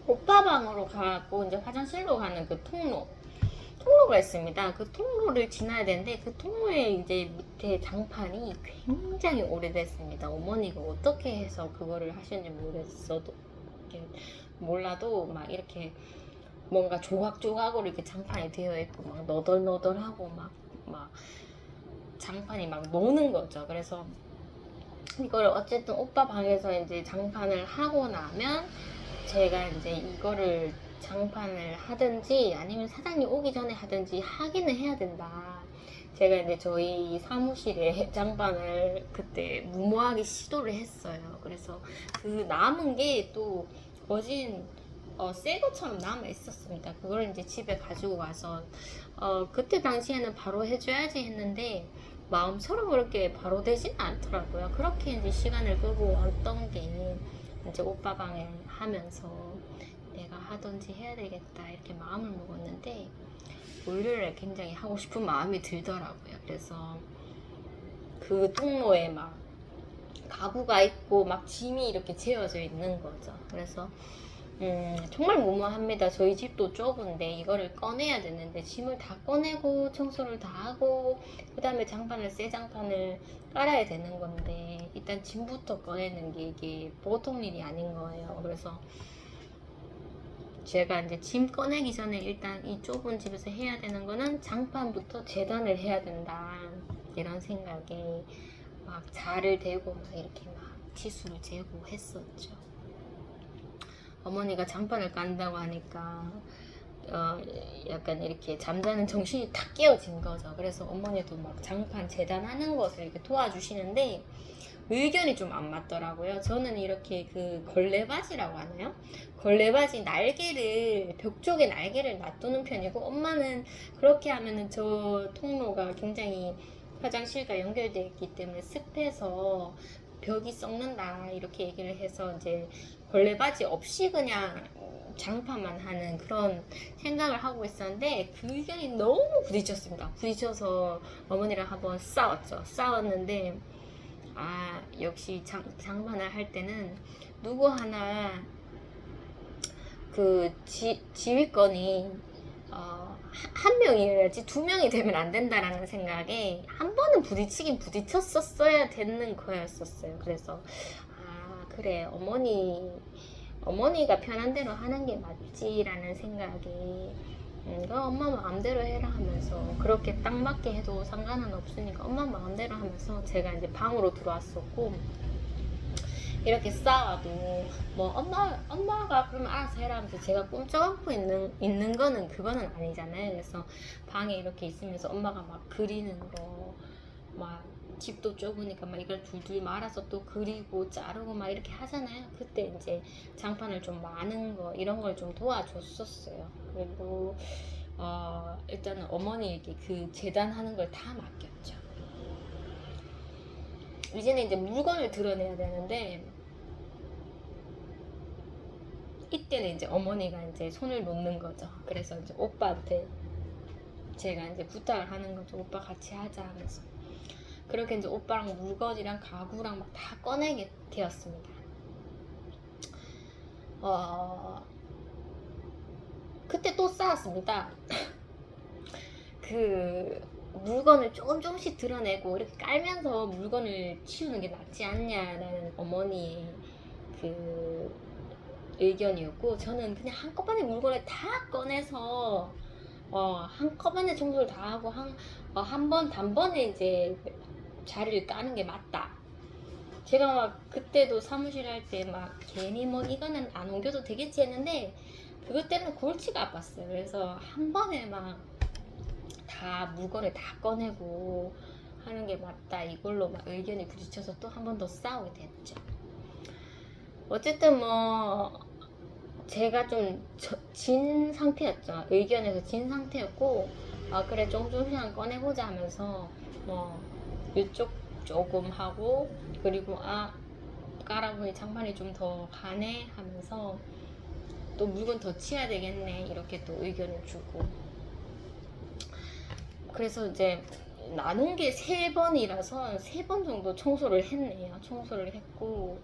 오빠 방으로 가고 이제 화장실로 가는 그 통로가 있습니다. 그 통로를 지나야 되는데 그 통로에 이제 밑에 장판이 굉장히 오래됐습니다. 어머니가 어떻게 해서 그거를 하시는지 몰라도 막 이렇게 뭔가 조각조각으로 이렇게 장판이 되어 있고 막 너덜너덜하고 막 장판이 막 노는 거죠. 그래서 이걸 어쨌든 오빠 방에서 이제 장판을 하고 나면 제가 이제 이거를 장판을 하든지 아니면 사장님 오기 전에 하든지 하기는 해야 된다. 제가 이제 저희 사무실에 장판을 그때 무모하게 시도를 했어요. 그래서 그 남은 게 또 거진 새 것처럼 남아 있었습니다. 그걸 이제 집에 가지고 가서 그때 당시에는 바로 해줘야지 했는데 마음처럼 그렇게 바로 되지는 않더라고요. 그렇게 이제 시간을 끌고 왔던 게 이제 오빠 방에 하면서 내가 하든지 해야 되겠다 이렇게 마음을 먹었는데 월요일에 굉장히 하고 싶은 마음이 들더라고요. 그래서 그 통로에 막 가구가 있고 막 짐이 이렇게 재워져 있는 거죠. 그래서 정말 무모합니다. 저희 집도 좁은데 이거를 꺼내야 되는데 짐을 다 꺼내고 청소를 다 하고 그 다음에 장판을 새 장판을 깔아야 되는 건데 일단 짐부터 꺼내는 게 이게 보통 일이 아닌 거예요. 그래서 제가 이제 짐 꺼내기 전에 일단 이 좁은 집에서 해야 되는 거는 장판부터 재단을 해야 된다 이런 생각에 막 자를 대고 막 이렇게 막 치수를 재고 했었죠. 어머니가 장판을 깐다고 하니까 약간 이렇게 잠자는 정신이 탁 깨어진 거죠. 그래서 어머니도 막 장판 재단하는 것을 이렇게 도와주시는데 의견이 좀 안 맞더라고요. 저는 이렇게 그 걸레바지라고 하나요? 걸레바지 날개를 벽 쪽에 날개를 놔두는 편이고 엄마는 그렇게 하면은 저 통로가 굉장히 화장실과 연결되어 있기 때문에 습해서 벽이 썩는다 이렇게 얘기를 해서 이제 걸레바지 없이 그냥 장판만 하는 그런 생각을 하고 있었는데 그 의견이 너무 부딪혔습니다. 부딪혀서 어머니랑 한번 싸웠죠. 싸웠는데 역시 장판을 할 때는 누구 하나 그 지휘권이 한 명이어야지 두 명이 되면 안 된다라는 생각에 한 번은 부딪히긴 부딪혔었어야 되는 거였었어요. 그래서 그래 어머니가 편한 대로 하는 게 맞지라는 생각에 엄마 마음대로 해라 하면서 그렇게 딱 맞게 해도 상관은 없으니까 엄마 마음대로 하면서 제가 이제 방으로 들어왔었고 이렇게 싸워도 뭐 엄마가 그러면 알아서 해라 하면서 제가 꿈쩍 안고 있는 거는 그거는 아니잖아요. 그래서 방에 이렇게 있으면서 엄마가 막 그리는 거 막 집도 좁으니까 막 이걸 둘둘 말아서 또 그리고 자르고 막 이렇게 하잖아요. 그때 이제 장판을 좀 많은 거 이런 걸 좀 도와줬었어요. 그리고 일단은 어머니에게 그 재단하는 걸 다 맡겼죠. 이제는 이제 물건을 드러내야 되는데 이때는 이제 어머니가 이제 손을 놓는 거죠. 그래서 이제 오빠한테 제가 이제 부탁을 하는 거죠. 오빠 같이 하자 하면서. 그렇게 이제 오빠랑 물건이랑 가구랑 막 다 꺼내게 되었습니다. 그때 또 싸웠습니다. 그 물건을 조금씩 드러내고 이렇게 깔면서 물건을 치우는 게 낫지 않냐라는 어머니의 그 의견이었고 저는 그냥 한꺼번에 물건을 다 꺼내서 한꺼번에 청소를 다 하고 한 번 단번에 이제 자리를 까는 게 맞다. 제가 막 그때도 사무실 할 때 막 괜히 뭐 이거는 안 옮겨도 되겠지 했는데 그것 때문에 골치가 아팠어요. 그래서 한 번에 막 다 물건을 다 꺼내고 하는 게 맞다. 이걸로 막 의견이 부딪혀서 또 한 번 더 싸우게 됐죠. 어쨌든 뭐 제가 좀 진 상태였죠. 의견에서 진 상태였고 그래 조금씩 꺼내보자 하면서 뭐 이쪽 조금 하고 그리고 깔아보니 장판이 좀 더 가네 하면서 또 물건 더 치워야 되겠네 이렇게 또 의견을 주고 그래서 이제 나눈 게 3번이라서 3번 정도 청소를 했네요. 청소를 했고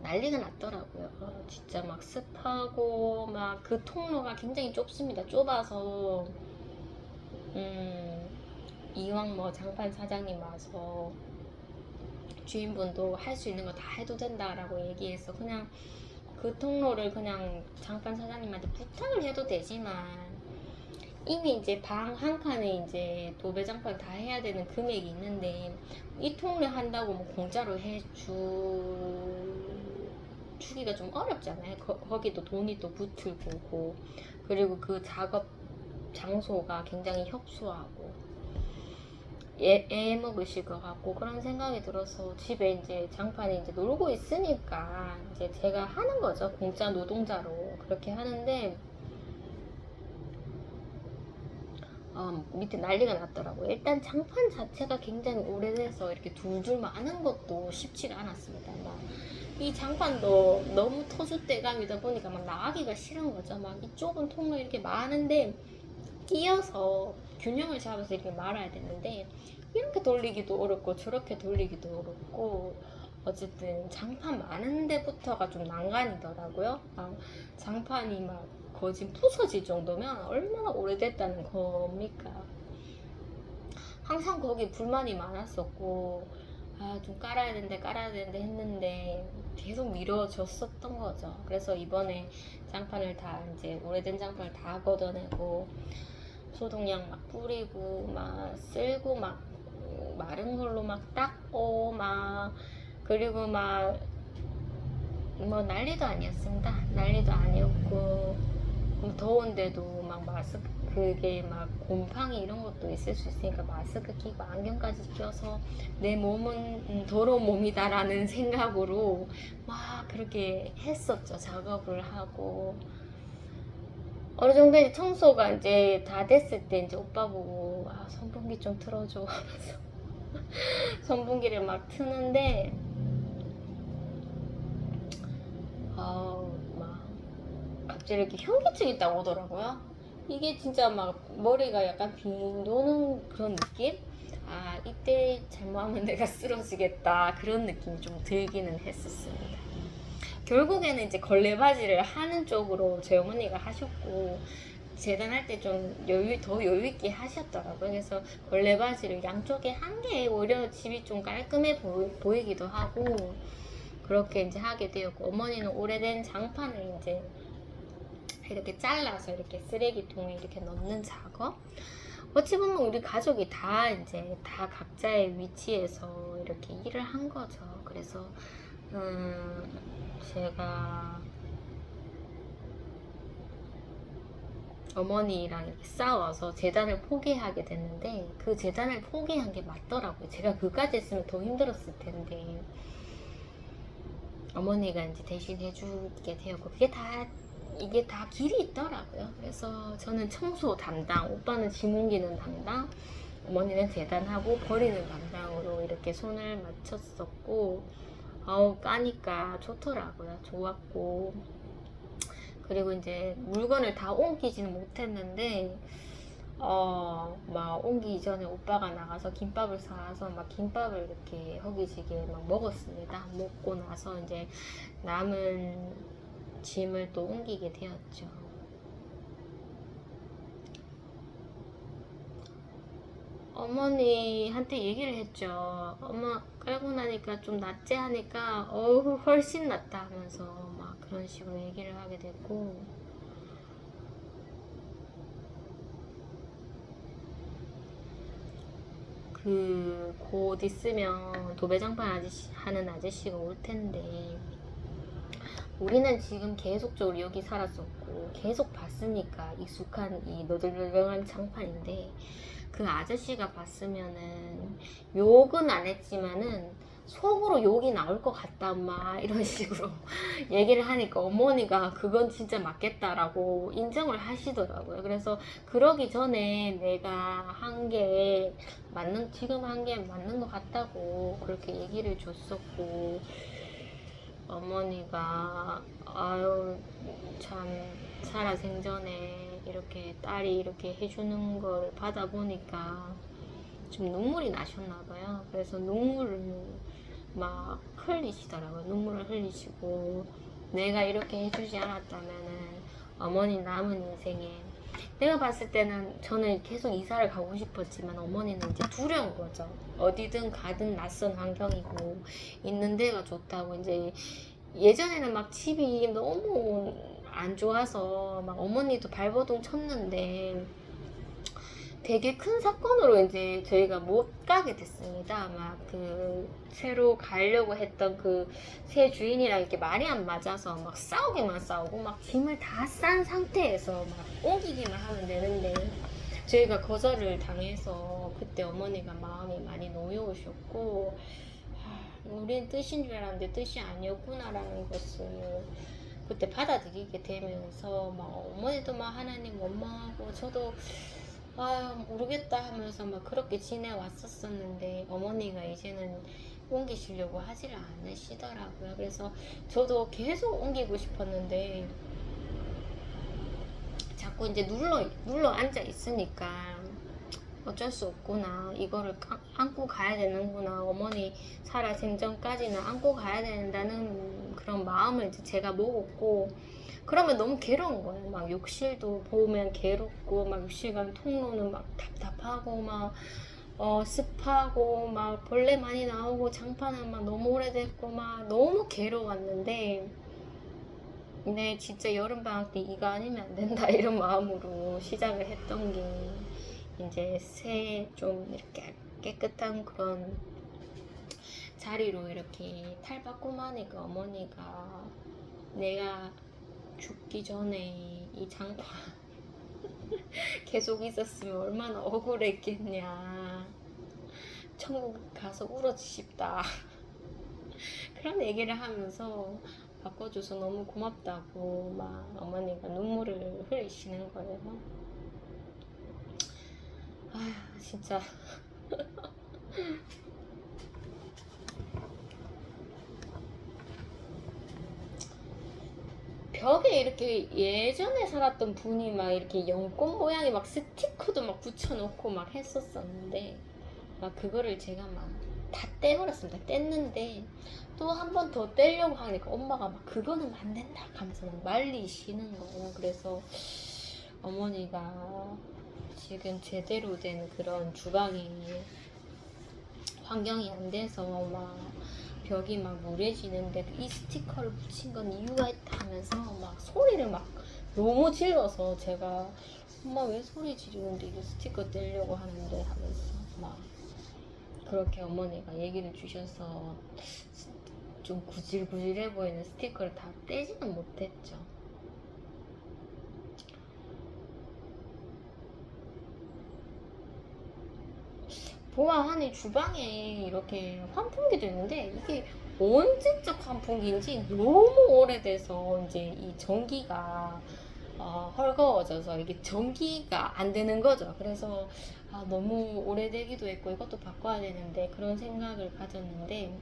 난리가 났더라고요. 진짜 막 습하고 막 그 통로가 굉장히 좁습니다. 좁아서 이왕 뭐 장판 사장님 와서 주인분도 할 수 있는 거 다 해도 된다라고 얘기해서 그냥 그 통로를 그냥 장판 사장님한테 부탁을 해도 되지만 이미 이제 방 한 칸에 이제 도배 장판 다 해야 되는 금액이 있는데 이 통로 한다고 뭐 공짜로 주기가 좀 어렵잖아요. 거기도 돈이 또 붙을 거고 그리고 그 작업 장소가 굉장히 협소하고 애 먹으실 것 같고 그런 생각이 들어서 집에 이제 장판에 이제 놀고 있으니까 이제 제가 하는 거죠. 공짜 노동자로 그렇게 하는데 밑에 난리가 났더라고요. 일단 장판 자체가 굉장히 오래돼서 이렇게 둘둘 많은 것도 쉽지가 않았습니다. 막 이 장판도 너무 터줏대감이다 보니까 막 나가기가 싫은 거죠. 막 이쪽은 통로 이렇게 많은데 끼어서 균형을 잡아서 이렇게 말아야 되는데 이렇게 돌리기도 어렵고 저렇게 돌리기도 어렵고 어쨌든 장판 많은 데부터가 좀 난간이더라고요. 장판이 막 거진 부서질 정도면 얼마나 오래됐다는 겁니까? 항상 거기 불만이 많았었고 좀 깔아야 되는데 했는데 계속 미뤄졌었던 거죠. 그래서 이번에 장판을 다 이제 오래된 장판을 다 걷어내고 소독약 막 뿌리고 막 쓸고 막 마른 걸로 막 닦고 막 그리고 막 뭐 난리도 아니었습니다. 난리도 아니었고 더운데도 막 마스크 그게 막 곰팡이 이런 것도 있을 수 있으니까 마스크 끼고 안경까지 껴서 내 몸은 더러운 몸이다라는 생각으로 막 그렇게 했었죠. 작업을 하고 어느 정도 이제 청소가 이제 다 됐을 때 이제 오빠 보고 선풍기 좀 틀어줘 하면서 선풍기를 막 트는데 막 갑자기 이렇게 현기증이 딱 오더라고요. 이게 진짜 막 머리가 약간 빙 도는 그런 느낌? 이때 잘못하면 내가 쓰러지겠다 그런 느낌이 좀 들기는 했었습니다. 결국에는 이제 걸레바지를 하는 쪽으로 제 어머니가 하셨고 재단할 때 좀 더 여유 있게 하셨더라고요. 그래서 걸레바지를 양쪽에 한 게 오히려 집이 좀 깔끔해 보이기도 하고 그렇게 이제 하게 되었고 어머니는 오래된 장판을 이제 이렇게 잘라서 이렇게 쓰레기통에 이렇게 넣는 작업. 어찌 보면 우리 가족이 다 이제 다 각자의 위치에서 이렇게 일을 한 거죠. 그래서 제가 어머니랑 이렇게 싸워서 재단을 포기하게 됐는데 그 재단을 포기한 게 맞더라고요. 제가 그까지 했으면 더 힘들었을 텐데 어머니가 이제 대신 해주게 되었고 이게 다 길이 있더라고요. 그래서 저는 청소 담당, 오빠는 짐 옮기는 담당, 어머니는 재단하고 버리는 담당으로 이렇게 손을 맞췄었고 까니까 좋더라고요. 좋았고 그리고 이제 물건을 다 옮기지는 못했는데 막 옮기기 전에 오빠가 나가서 김밥을 사와서 막 김밥을 이렇게 허기지게 막 먹었습니다. 먹고 나서 이제 남은 짐을 또 옮기게 되었죠. 어머니한테 얘기를 했죠. 엄마 깔고 나니까 좀 낫지 하니까 훨씬 낫다 하면서 막 그런 식으로 얘기를 하게 됐고 곧 있으면 도배장판 아저씨 하는 아저씨가 올 텐데 우리는 지금 계속적으로 여기 살았었고 계속 봤으니까 익숙한 이 너덜너덜한 장판인데 그 아저씨가 봤으면은 욕은 안 했지만은 속으로 욕이 나올 것 같다 엄마 이런 식으로 얘기를 하니까 어머니가 그건 진짜 맞겠다라고 인정을 하시더라고요. 그래서 그러기 전에 내가 한 게 지금 한 게 맞는 것 같다고 그렇게 얘기를 줬었고 어머니가 참 살아생전에 이렇게 딸이 이렇게 해주는 걸 받아보니까 좀 눈물이 나셨나봐요. 그래서 눈물을 막 흘리시더라고요. 눈물을 흘리시고 내가 이렇게 해주지 않았다면은 어머니 남은 인생에 내가 봤을 때는 저는 계속 이사를 가고 싶었지만 어머니는 이제 두려운 거죠. 어디든 가든 낯선 환경이고 있는 데가 좋다고 이제 예전에는 막 집이 너무 안 좋아서 막 어머니도 발버둥 쳤는데 되게 큰 사건으로 이제 저희가 못 가게 됐습니다. 막 새로 가려고 했던 새 주인이랑 이렇게 말이 안 맞아서 막 싸우고 막 짐을 다 싼 상태에서 막 옮기기만 하면 되는데 저희가 거절을 당해서 그때 어머니가 마음이 많이 놓여오셨고, 우린 뜻인 줄 알았는데 뜻이 아니었구나라는 것을 그때 받아들이게 되면서 막 어머니도 막 하나님 원망하고 저도 모르겠다 하면서 막 그렇게 지내왔었었는데 어머니가 이제는 옮기시려고 하지를 않으시더라고요. 그래서 저도 계속 옮기고 싶었는데 자꾸 이제 눌러 앉아 있으니까 어쩔 수 없구나. 이거를 안고 가야 되는구나. 어머니 살아 생전까지는 안고 가야 된다는 그런 마음을 이제 제가 먹었고, 그러면 너무 괴로운 거예요. 막 욕실도 보면 괴롭고, 막 욕실 가면 통로는 막 답답하고, 막 습하고, 막 벌레 많이 나오고, 장판은 막 너무 오래됐고, 막 너무 괴로웠는데, 근데 진짜 여름방학 때 이거 아니면 안 된다 이런 마음으로 시작을 했던 게 이제 새 좀 이렇게 깨끗한 그런 자리로 이렇게 탈바꿈 하니까 어머니가 내가 죽기 전에 이 장판 계속 있었으면 얼마나 억울했겠냐, 천국 가서 울어지 싶다 그런 얘기를 하면서 바꿔줘서 너무 고맙다고 막 어머니가 눈물을 흘리시는 거예요. 진짜 벽에 이렇게 예전에 살았던 분이 막 이렇게 연꽃 모양의 막 스티커도 막 붙여놓고 막 했었었는데 막 그거를 제가 막 다 떼버렸습니다. 뗐는데 또 한 번 더 떼려고 하니까 엄마가 막 그거는 안 된다 하면서 막 말리시는 거예요. 그래서 어머니가 지금 제대로 된 그런 주방이 환경이 안 돼서 막 벽이 막 무례지는데 이 스티커를 붙인 건 이유가 있다 하면서 막 소리를 막 너무 질러서 제가 엄마 왜 소리 지르는데 이거 스티커 떼려고 하는데 하면서 막 그렇게 어머니가 얘기를 주셔서 좀 구질구질해 보이는 스티커를 다 떼지는 못했죠. 보아하니 주방에 이렇게 환풍기도 있는데 이게 언제적 환풍기인지 너무 오래돼서 이제 이 전기가 헐거워져서 이게 전기가 안 되는 거죠. 그래서 너무 오래되기도 했고 이것도 바꿔야 되는데 그런 생각을 가졌는데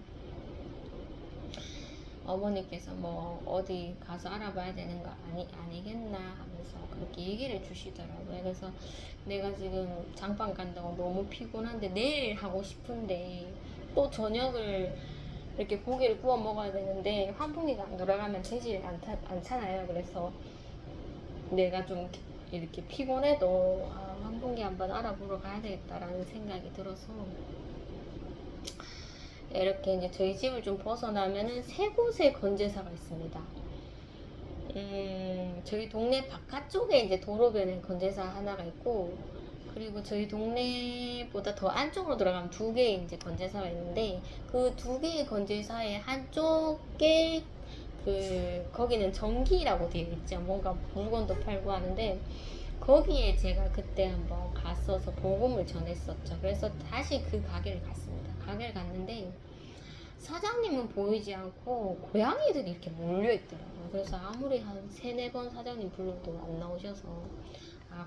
어머니께서 뭐 어디 가서 알아봐야 되는 거 아니겠나 하면서 그렇게 얘기를 주시더라고요. 그래서 내가 지금 장방 간다고 너무 피곤한데 내일 하고 싶은데 또 저녁을 이렇게 고기를 구워 먹어야 되는데 환풍기가 안 돌아가면 되지 않잖아요. 그래서 내가 좀 이렇게 피곤해도 환풍기 한번 알아보러 가야 되겠다라는 생각이 들어서 이렇게 이제 저희 집을 좀 벗어나면은 세 곳에 건재사가 있습니다. 저희 동네 바깥쪽에 이제 도로변에 건재사 하나가 있고, 그리고 저희 동네보다 더 안쪽으로 들어가면 두 개의 이제 건재사가 있는데, 그 두 개의 건재사의 한쪽에 거기는 전기라고 되어 있죠. 뭔가 물건도 팔고 하는데, 거기에 제가 그때 한번 갔어서 복음을 전했었죠. 그래서 다시 그 가게를 갔습니다. 가게를 갔는데 사장님은 보이지 않고 고양이들이 이렇게 몰려있더라고요. 그래서 아무리 한 3-4번 사장님 불러도 안 나오셔서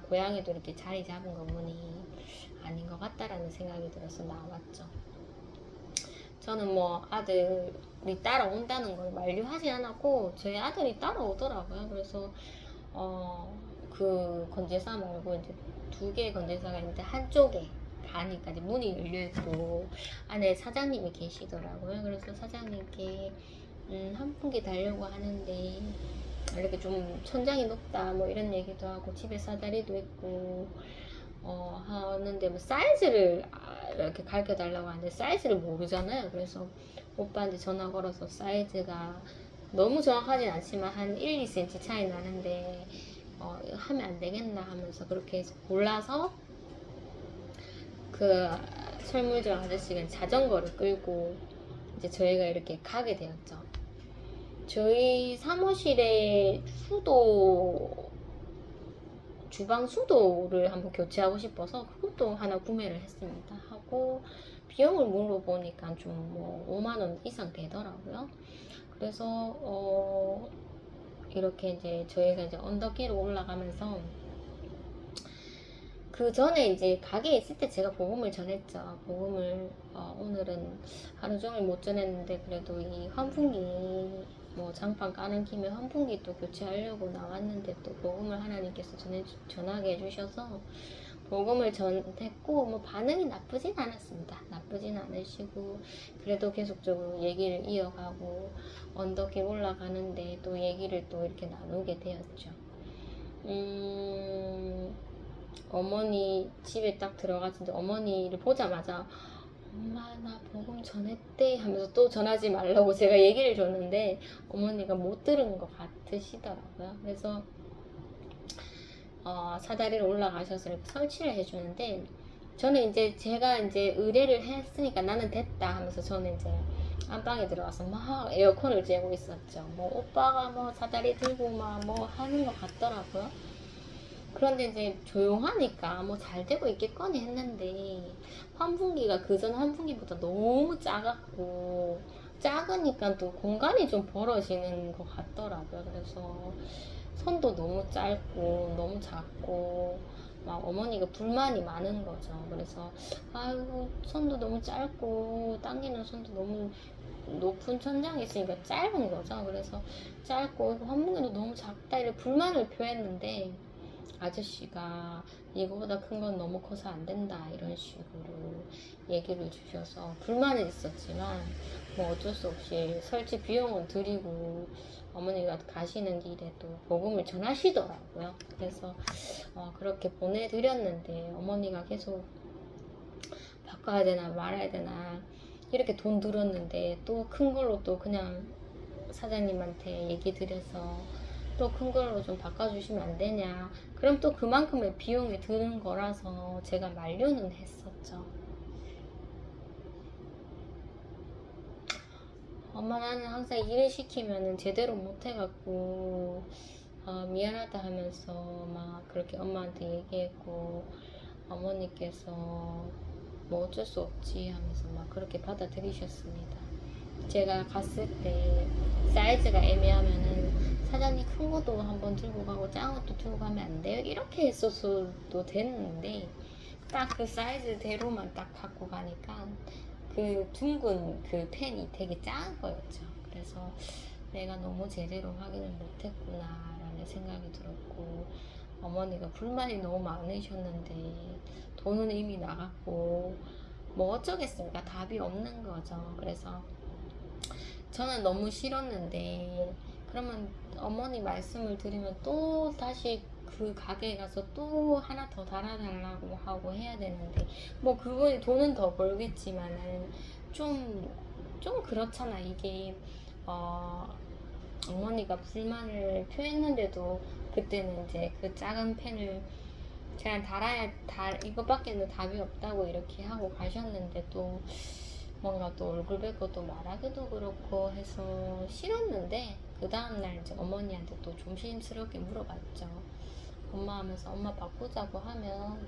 고양이도 이렇게 자리 잡은 건물이 아닌 것 같다라는 생각이 들어서 나왔죠. 저는 뭐 아들이 따라온다는 걸 만류하지 않았고 저희 아들이 따라오더라고요. 그래서 그 건재사 말고 이제 2개의 건재사가 있는데 한쪽에 가니까 이제 문이 열려있고 안에 사장님이 계시더라고요. 그래서 사장님께 환풍기 달려고 하는데 이렇게 좀 천장이 높다 뭐 이런 얘기도 하고 집에 사다리도 있고 하는데 뭐 사이즈를 이렇게 가르쳐 달라고 하는데 사이즈를 모르잖아요. 그래서 오빠한테 전화 걸어서 사이즈가 너무 정확하진 않지만 한 1-2cm 차이 나는데 하면 안 되겠나 하면서 그렇게 해서 골라서 그 설물점 아저씨가 자전거를 끌고 이제 저희가 이렇게 가게 되었죠. 저희 사무실의 주방 수도를 한번 교체하고 싶어서 그것도 하나 구매를 했습니다. 하고 비용을 물어보니까 좀 뭐 5만 원 이상 되더라고요. 그래서 이렇게 이제 저희가 이제 언덕길을 올라가면서 그 전에 이제 가게에 있을 때 제가 복음을 전했죠. 복음을 오늘은 하루 종일 못 전했는데 그래도 이 환풍기 뭐 장판 까는 김에 환풍기 또 교체하려고 나왔는데 또 복음을 하나님께서 전하게 해주셔서 복음을 전했고 뭐 반응이 나쁘진 않았습니다. 나쁘진 않으시고 그래도 계속적으로 얘기를 이어가고 언덕길 올라가는데 또 얘기를 또 이렇게 나누게 되었죠. 어머니 집에 딱 들어갔는데 어머니를 보자마자 엄마 나 복음 전했대 하면서 또 전하지 말라고 제가 얘기를 줬는데 어머니가 못 들은 것 같으시더라고요. 그래서 사다리를 올라가셔서 이렇게 설치를 해주는데 저는 이제 제가 이제 의뢰를 했으니까 나는 됐다 하면서 저는 이제 안방에 들어가서 막 에어컨을 쬐고 있었죠. 뭐 오빠가 뭐 사다리 들고 막 뭐 하는 것 같더라고요. 그런데 이제 조용하니까 뭐 잘 되고 있겠거니 했는데 환풍기가 그전 환풍기보다 너무 작았고 작으니까 또 공간이 좀 벌어지는 것 같더라고요. 그래서 손도 너무 짧고 너무 작고 막 어머니가 불만이 많은 거죠. 그래서 아이고 손도 너무 짧고 당기는 손도 너무 높은 천장이 있으니까 짧은 거죠. 그래서 짧고 환풍기도 너무 작다 이렇게 불만을 표했는데 아저씨가 이거보다 큰 건 너무 커서 안 된다 이런 식으로 얘기를 주셔서 불만은 있었지만 뭐 어쩔 수 없이 설치 비용은 드리고 어머니가 가시는 길에 또 복음을 전하시더라고요. 그래서 그렇게 보내드렸는데 어머니가 계속 바꿔야 되나 말아야 되나 이렇게 돈 들었는데 또 큰 걸로 또 그냥 사장님한테 얘기 드려서 또 큰 걸로 좀 바꿔주시면 안 되냐. 그럼 또 그만큼의 비용이 드는 거라서 제가 만류는 했었죠. 엄마 나는 항상 일을 시키면은 제대로 못해갖고 미안하다 하면서 막 그렇게 엄마한테 얘기했고 어머니께서 뭐 어쩔 수 없지 하면서 막 그렇게 받아들이셨습니다. 제가 갔을 때 사이즈가 애매하면은 사장님 큰 것도 한번 들고 가고 작은 것도 들고 가면 안 돼요? 이렇게 했었어도 됐는데 딱 그 사이즈대로만 딱 갖고 가니까 그 둥근 그 펜이 되게 작은 거였죠. 그래서 내가 너무 제대로 확인을 못했구나 라는 생각이 들었고 어머니가 불만이 너무 많으셨는데 돈은 이미 나갔고 뭐 어쩌겠습니까? 답이 없는 거죠. 그래서 저는 너무 싫었는데 그러면 어머니 말씀을 들으면 또 다시 그 가게에 가서 또 하나 더 달아달라고 하고 해야 되는데 뭐 그분이 돈은 더 벌겠지만은 좀 그렇잖아. 이게 어머니가 불만을 표했는데도 그때는 이제 그 작은 펜을 그냥 이거밖에는 답이 없다고 이렇게 하고 가셨는데 또 뭔가 또 얼굴 뵙고 또 말하기도 그렇고 해서 싫었는데 그 다음날 이제 어머니한테 또 조심스럽게 물어봤죠. 엄마 하면서 엄마 바꾸자고 하면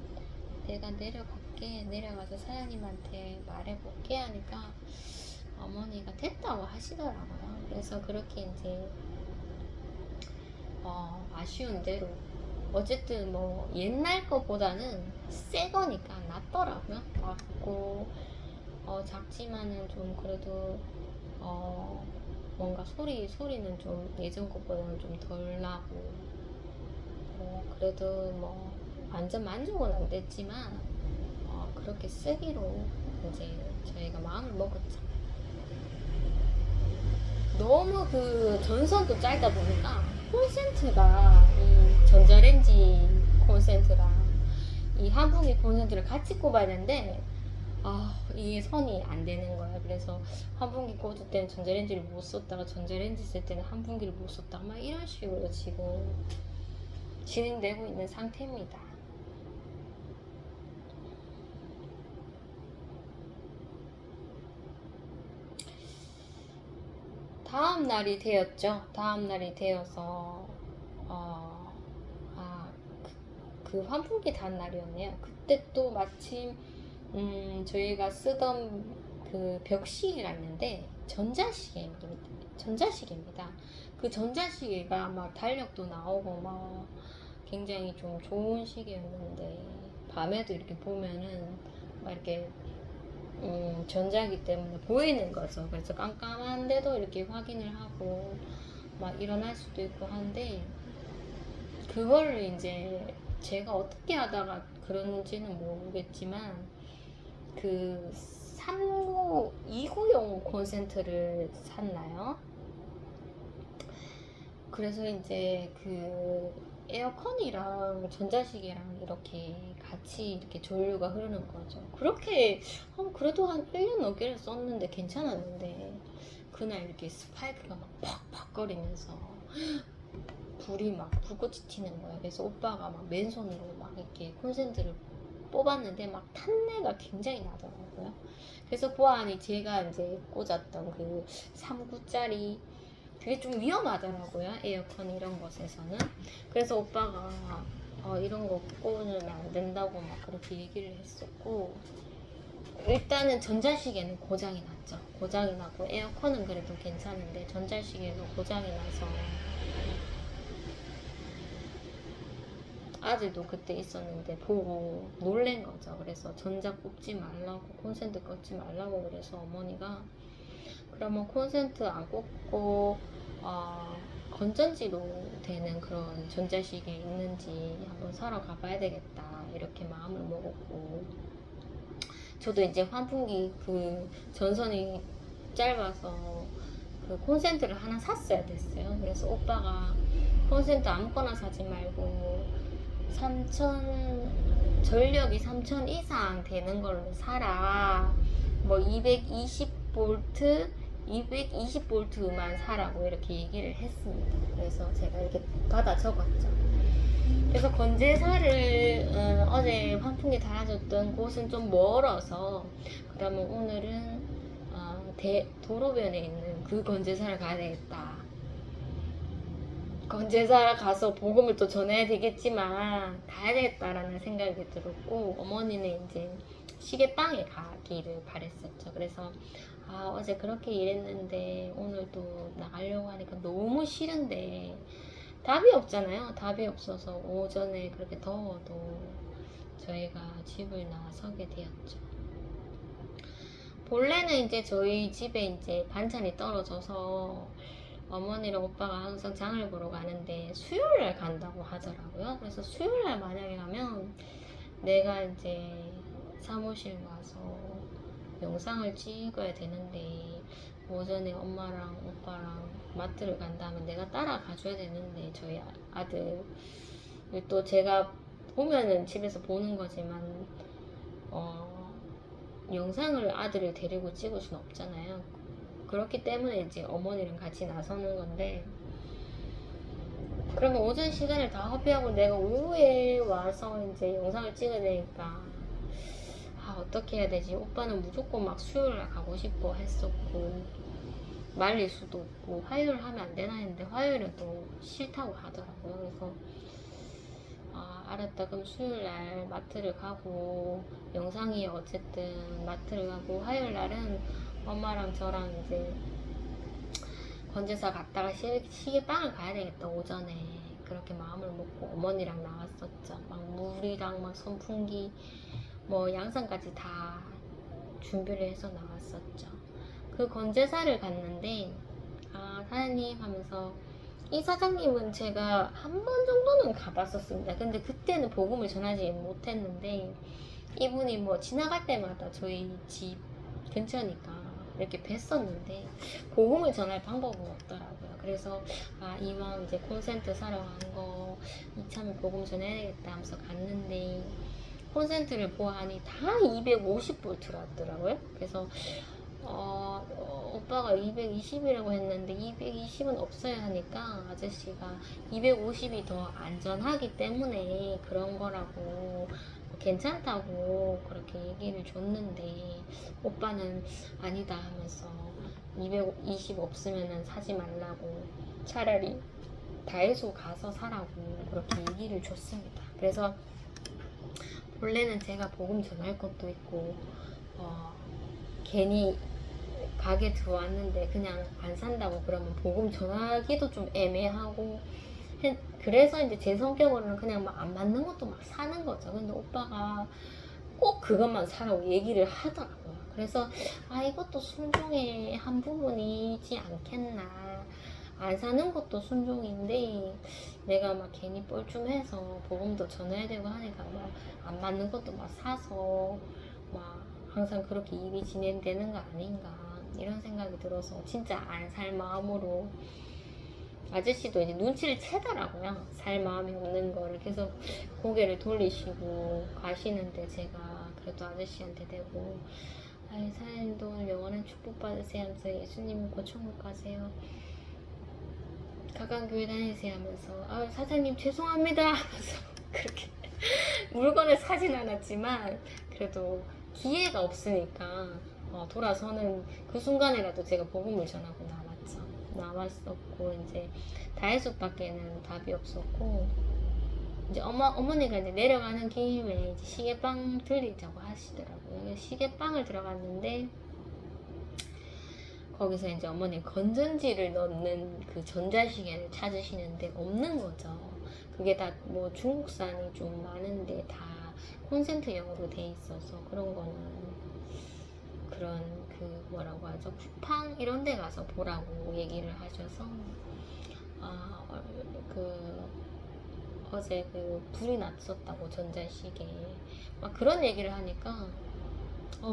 내가 내려갈게 내려가서 사장님한테 말해볼게 하니까 어머니가 됐다고 하시더라고요. 그래서 그렇게 이제 아쉬운 대로 어쨌든 뭐 옛날 거보다는 새 거니까 낫더라고요. 낫고 작지만은 좀 그래도 뭔가 소리는 좀 예전 것보다는 좀 덜 나고 그래도 뭐 완전 만족은 안 됐지만 그렇게 쓰기로 이제 저희가 마음을 먹었죠. 너무 그 전선도 짧다 보니까 콘센트가 이 전자레인지 콘센트랑 이 환풍기 콘센트를 같이 꼽아야 되는데 이게 선이 안 되는 거야. 그래서 환풍기 꽂을 때는 전자레인지를 못 썼다가 전자레인지 쓸 때는 환풍기를 못 썼다가 막 이런 식으로 지금 진행되고 있는 상태입니다. 다음 날이 되었죠. 다음 날이 되어서 그 환풍기 단 날이었네요. 그때 또 마침 저희가 쓰던 그 벽시계가 있는데 전자시계입니다. 그 전자시계가 막 달력도 나오고 막 굉장히 좀 좋은 시계였는데 밤에도 이렇게 보면은 막 이렇게 전자기 때문에 보이는 거죠. 그래서 깜깜한데도 이렇게 확인을 하고 막 일어날 수도 있고 한데 그거를 이제 제가 어떻게 하다가 그런지는 모르겠지만 그 2구용 콘센트를 샀나요? 그래서 이제 그 에어컨이랑 전자시계랑 이렇게 같이 이렇게 전류가 흐르는 거죠. 그렇게 그래도 한 1년 넘게를 썼는데 괜찮았는데 그날 이렇게 스파이크가 막 팍팍 거리면서 불이 막 불꽃이 튀는 거예요. 그래서 오빠가 막 맨손으로 막 이렇게 콘센트를 뽑았는데 막 탄내가 굉장히 나더라고요. 그래서 보아하니 제가 이제 꽂았던 그 3구짜리 그게 좀 위험하더라고요. 에어컨 이런 것에서는. 그래서 오빠가 이런 거 꽂으면 안 된다고 막 그렇게 얘기를 했었고 일단은 전자시계는 고장이 났죠. 고장이 나고 에어컨은 그래도 괜찮은데 전자시계도 고장이 나서 아들도 그때 있었는데 보고 놀란 거죠. 그래서 전자 꽂지 말라고 콘센트 꽂지 말라고 그래서 어머니가 그러면 콘센트 안 꽂고 건전지로 되는 그런 전자시계 있는지 한번 사러 가봐야 되겠다 이렇게 마음을 먹었고 저도 이제 환풍기 그 전선이 짧아서 그 콘센트를 하나 샀어야 됐어요. 그래서 오빠가 콘센트 아무거나 사지 말고 3,000 전력이 3,000 이상 되는 걸로 사라. 뭐 220V 220V만 사라고 이렇게 얘기를 했습니다. 그래서 제가 이렇게 받아 적었죠. 그래서 건재사를 어제 환풍기 달아줬던 곳은 좀 멀어서 그러면 오늘은 도로변에 있는 그 건재사를 가야 되겠다. 건재사 가서 복음을 또 전해야 되겠지만 가야 되겠다라는 생각이 들었고 어머니는 이제 시계방에 가기를 바랬었죠. 그래서 어제 그렇게 일했는데 오늘도 나가려고 하니까 너무 싫은데 답이 없잖아요. 답이 없어서 오전에 그렇게 더워도 저희가 집을 나서게 되었죠. 본래는 이제 저희 집에 이제 반찬이 떨어져서 어머니랑 오빠가 항상 장을 보러 가는데 수요일날 간다고 하더라고요. 그래서 수요일날 만약에 가면 내가 이제 사무실 와서 영상을 찍어야 되는데 오전에 엄마랑 오빠랑 마트를 간다면 내가 따라가 줘야 되는데 저희 아들 또 제가 보면은 집에서 보는 거지만 영상을 아들을 데리고 찍을 수는 없잖아요. 그렇기 때문에 이제 어머니랑 같이 나서는 건데 그러면 오전 시간을 다 허비하고 내가 오후에 와서 이제 영상을 찍어야 되니까 어떻게 해야 되지? 오빠는 무조건 막 수요일날 가고 싶어 했었고 말릴 수도 없고 화요일 하면 안 되나 했는데 화요일은 또 싫다고 하더라고요. 그래서 알았다. 그럼 수요일날 마트를 가고 영상이 어쨌든 마트를 가고 화요일날은 엄마랑 저랑 이제 건재사 갔다가 시계방을 가야 되겠다 오전에 그렇게 마음을 먹고 어머니랑 나왔었죠. 막 물이랑 막 선풍기 뭐 양산까지 다 준비를 해서 나왔었죠. 그 건재사를 갔는데 사장님 하면서 이 사장님은 제가 한 번 정도는 가봤었습니다. 근데 그때는 복음을 전하지 못했는데 이분이 뭐 지나갈 때마다 저희 집 근처니까 이렇게 뵀었는데 복음을 전할 방법은 없더라고요. 그래서 이왕 이제 콘센트 사러 간 거 이참에 복음 전해야겠다 하면서 갔는데 콘센트를 보아하니 다 250V더라고요. 그래서 오빠가 220이라고 했는데 220은 없어야 하니까 아저씨가 250이 더 안전하기 때문에 그런 거라고 괜찮다고 그렇게 얘기를 줬는데 오빠는 아니다 하면서 220 없으면 사지 말라고 차라리 다이소 가서 사라고 그렇게 얘기를 줬습니다. 그래서 원래는 제가 복음 전할 것도 있고 괜히 가게 들어왔는데 그냥 안 산다고 그러면 복음 전하기도 좀 애매하고 그래서 이제 제 성격으로는 그냥 막 안 맞는 것도 막 사는 거죠. 근데 오빠가 꼭 그것만 사라고 얘기를 하더라고요. 그래서 이것도 순종의 한 부분이지 않겠나. 안 사는 것도 순종인데 내가 막 괜히 뻘쭘해서 복음도 전해야 되고 하니까 막 안 맞는 것도 막 사서 막 항상 그렇게 일이 진행되는 거 아닌가 이런 생각이 들어서 진짜 안 살 마음으로 아저씨도 이제 눈치를 채더라고요. 살 마음이 없는 거를 계속 고개를 돌리시고 가시는데 제가 그래도 아저씨한테 대고 사장님도 오늘 영원한 축복 받으세요 하면서 예수님 고천국 가세요. 가까운교회 다니세요 하면서 사장님 죄송합니다 하면서 그렇게 물건을 사진 않았지만 그래도 기회가 없으니까 돌아서는 그 순간에라도 제가 복음을 전하고 나왔었고 이제 다해숙밖에는 답이 없었고 이제 어머니가 이제 내려가는 김에 이제 시계빵 들리자고 하시더라고요. 시계빵을 들어갔는데 거기서 이제 어머니 건전지를 넣는 그 전자시계를 찾으시는데 없는 거죠. 그게 다 뭐 중국산이 좀 많은데 다 콘센트형으로 돼 있어서 그런 거는 그런 그 뭐라고 하죠? 쿠팡 이런 데 가서 보라고 얘기를 하셔서 그 어제 그 불이 났었다고 전자시계에 막 그런 얘기를 하니까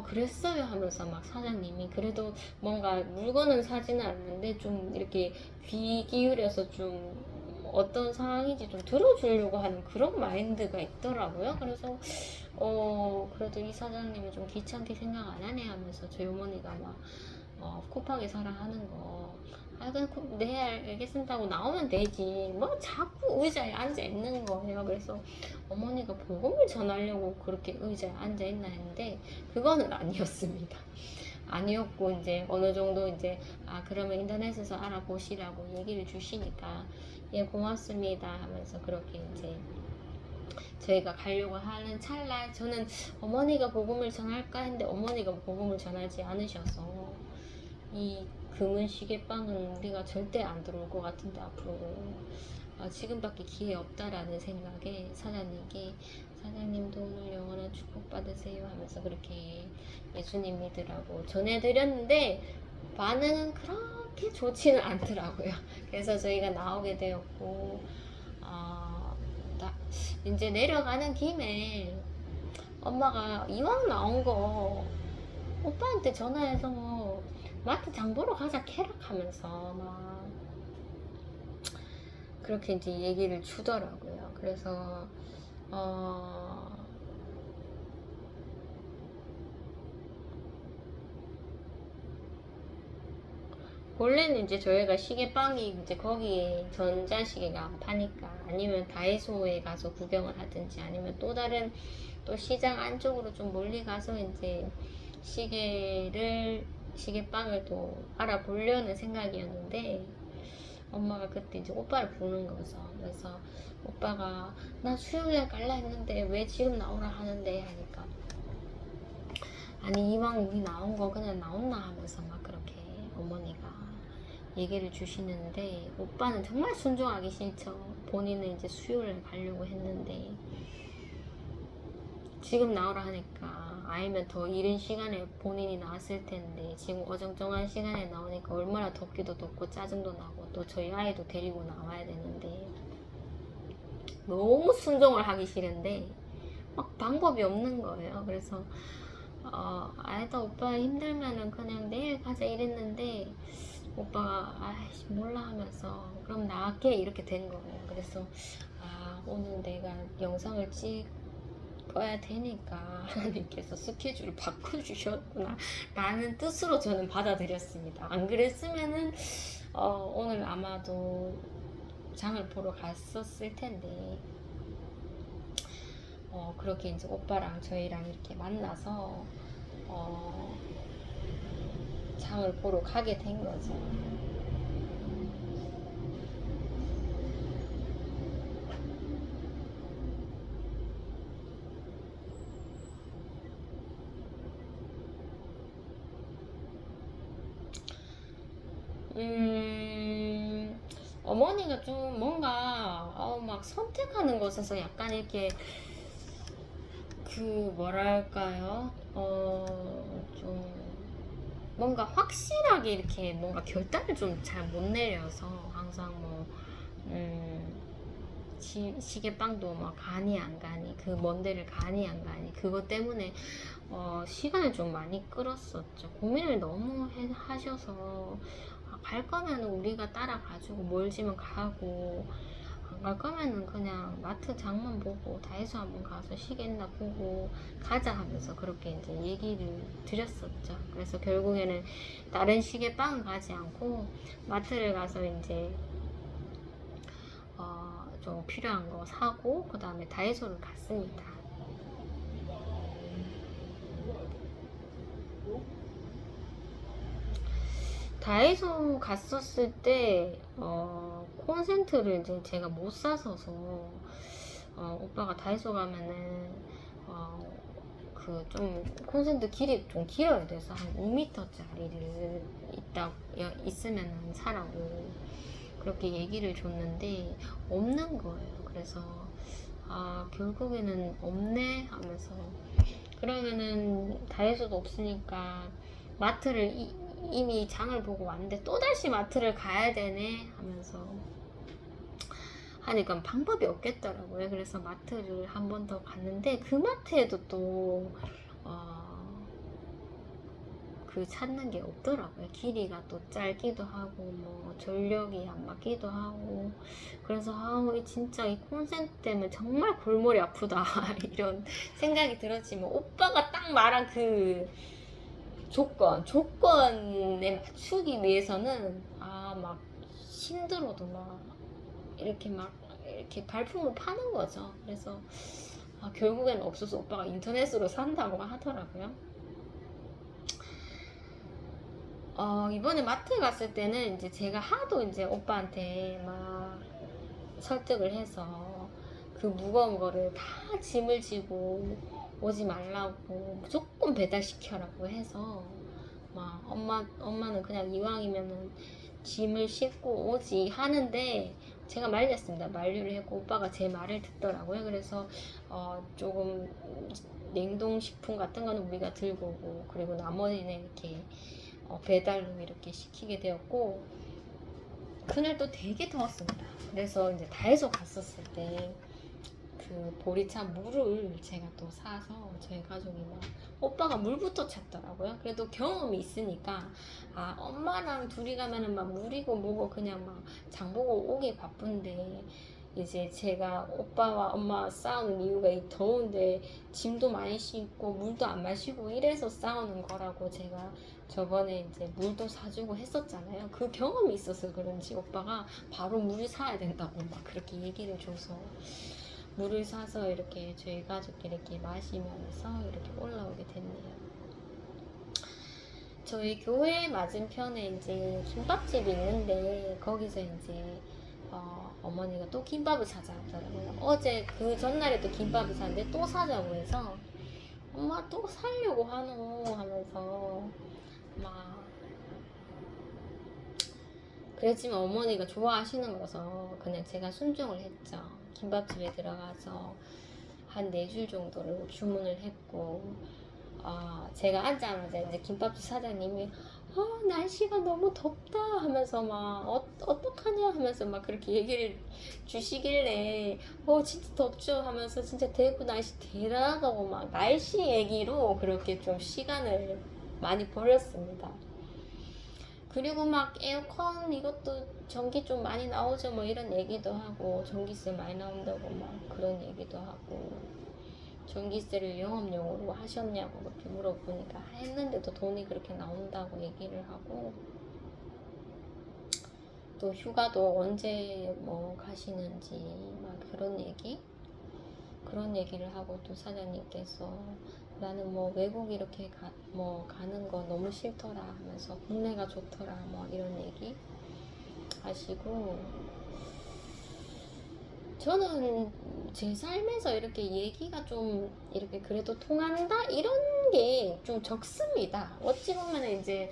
그랬어요 하면서 막 사장님이 그래도 뭔가 물건은 사지는 않는데 좀 이렇게 귀 기울여서 좀 어떤 상황인지 좀 들어주려고 하는 그런 마인드가 있더라고요. 그래서 그래도 이 사장님이 좀 귀찮게 생각 안 하네 하면서 저희 어머니가 막 곱하기 사랑 하는 거 네 알겠습니다 하고 나오면 되지 뭐 자꾸 의자에 앉아 있는 거예요. 그래서 어머니가 복음을 전하려고 그렇게 의자에 앉아 있나 했는데 그거는 아니었습니다. 아니었고 이제 어느 정도 이제 그러면 인터넷에서 알아보시라고 얘기를 주시니까 예 고맙습니다 하면서 그렇게 이제 저희가 가려고 하는 찰나 저는 어머니가 복음을 전할까 했는데 어머니가 복음을 전하지 않으셔서 이 금은 시계빵은 우리가 절대 안 들어올 것 같은데 앞으로 지금밖에 기회 없다라는 생각에 사장님께 사장님도 오늘 영원한 축복 받으세요 하면서 그렇게 예수님 믿으라고 전해드렸는데 반응은 그렇게 좋지는 않더라고요. 그래서 저희가 나오게 되었고 이제 내려가는 김에 엄마가 이왕 나온 거 오빠한테 전화해서 마트 장 보러 가자 캐락하면서 막 그렇게 이제 얘기를 주더라고요. 그래서 원래는 이제 저희가 시계빵이 이제 거기에 전자시계가 안 파니까 아니면 다이소에 가서 구경을 하든지 아니면 또 다른 또 시장 안쪽으로 좀 멀리 가서 이제 시계빵을 또 알아보려는 생각이었는데 엄마가 그때 이제 오빠를 부르는 거죠. 그래서 오빠가 나 수요일날 갈라 했는데 왜 지금 나오라 하는데 하니까 아니 이왕 우리 나온 거 그냥 나온나 하면서 막 그렇게 어머니가 얘기를 주시는데 오빠는 정말 순종하기 싫죠. 본인은 이제 수요일날 가려고 했는데 지금 나오라 하니까 알면 더 이른 시간에 본인이 나왔을 텐데 지금 어정쩡한 시간에 나오니까 얼마나 덥기도 덥고 짜증도 나고 또 저희 아이도 데리고 나와야 되는데 너무 순종을 하기 싫은데 막 방법이 없는 거예요. 그래서 아니다 오빠 힘들면은 그냥 내일 가자 이랬는데 오빠가 아이씨 몰라 하면서 그럼 나갈게 이렇게 된 거예요. 그래서 오늘 내가 영상을 찍어야 되니까 하나님께서 스케줄을 바꿔주셨구나 라는 뜻으로 저는 받아들였습니다. 안 그랬으면은 오늘 아마도 장을 보러 갔었을 텐데 그렇게 이제 오빠랑 저희랑 이렇게 만나서 장을 보러 가게 된 거죠. 어머니가 좀 뭔가 막 선택하는 것에서 약간 이렇게 그 뭐랄까요? 좀 뭔가 확실하게 이렇게 뭔가 결단을 좀 잘 못 내려서 항상 뭐 시계빵도 막 가니 안 가니 그 먼 데를 가니 안 가니 그것 때문에 시간을 좀 많이 끌었었죠. 고민을 너무 하셔서 갈 거면 우리가 따라가지고 멀지만 가고 안 갈 거면은 그냥 마트 장만 보고 다이소 한번 가서 시계나 보고 가자 하면서 그렇게 이제 얘기를 드렸었죠. 그래서 결국에는 다른 시계빵은 가지 않고 마트를 가서 이제 좀 필요한 거 사고 그 다음에 다이소를 갔습니다. 다이소 갔었을 때 콘센트를 이제 제가 못 사서서 오빠가 다이소 가면은 그 좀 콘센트 길이 좀 길어야 돼서 한 5m짜리를 있으면 사라고 그렇게 얘기를 줬는데 없는 거예요. 그래서 결국에는 없네 하면서 그러면은 다이소도 없으니까 마트를 이미 장을 보고 왔는데 또다시 마트를 가야 되네 하면서 하니까 방법이 없겠더라고요. 그래서 마트를 한 번 더 갔는데 그 마트에도 또 그 찾는 게 없더라고요. 길이가 또 짧기도 하고 뭐 전력이 안 맞기도 하고 그래서 진짜 이 콘센트 때문에 정말 골머리 아프다 이런 생각이 들었지만 오빠가 딱 말한 그 조건에 맞추기 위해서는 막 힘들어도 이렇게 발품을 파는 거죠. 그래서 결국에는 없어서 오빠가 인터넷으로 산다고 하더라고요. 이번에 마트 갔을 때는 이제 제가 하도 이제 오빠한테 막 설득을 해서 그 무거운 거를 다 짐을 지고 오지 말라고 무조건 배달시켜라고 해서 막 엄마는 그냥 이왕이면은 짐을 싣고 오지 하는데 제가 말렸습니다. 만류를 했고 오빠가 제 말을 듣더라고요. 그래서 조금 냉동식품 같은 거는 우리가 들고 오고 그리고 나머지는 이렇게 배달로 이렇게 시키게 되었고 그날 또 되게 더웠습니다. 그래서 이제 다이소 갔었을 때 그 보리차 물을 제가 또 사서 저희 가족이 막 오빠가 물부터 찾더라고요. 그래도 경험이 있으니까 엄마랑 둘이 가면은 막 물이고 뭐고 그냥 막 장보고 오기 바쁜데 이제 제가 오빠와 엄마 싸우는 이유가 이 더운데 짐도 많이 싣고 물도 안 마시고 이래서 싸우는 거라고 제가 저번에 이제 물도 사주고 했었잖아요. 그 경험이 있어서 그런지 오빠가 바로 물을 사야 된다고 막 그렇게 얘기를 줘서 물을 사서 이렇게 저희 가족끼리 이렇게 마시면서 이렇게 올라오게 됐네요. 저희 교회 맞은편에 이제 김밥집이 있는데 거기서 이제 어머니가 또 김밥을 사자 하더라고요. 어제 그 전날에 또 김밥을 샀는데 또 사자고 해서 엄마 또 사려고 하노 하면서 막 그랬지만 어머니가 좋아하시는 거라서 그냥 제가 순종을 했죠. 김밥집에 들어가서 한 4줄 정도를 주문을 했고 제가 앉자마자 이제 김밥집 사장님이 날씨가 너무 덥다 하면서 막 어떡하냐 하면서 막 그렇게 얘기를 주시길래 진짜 덥죠 하면서 진짜 대구 날씨 대단하다고 막 날씨 얘기로 그렇게 좀 시간을 많이 버렸습니다. 그리고 막 에어컨 이것도 전기 좀 많이 나오죠 뭐 이런 얘기도 하고 전기세 많이 나온다고 막 그런 얘기도 하고 전기세를 영업용으로 하셨냐고 그렇게 물어보니까 했는데도 돈이 그렇게 나온다고 얘기를 하고 또 휴가도 언제 뭐 가시는지 막 그런 얘기를 하고 또 사장님께서 나는 뭐 외국 이렇게 가는 거 너무 싫더라 하면서 국내가 좋더라 뭐 이런 얘기 하시고 저는 제 삶에서 이렇게 얘기가 좀 이렇게 그래도 통한다 이런 게 좀 적습니다. 어찌 보면 이제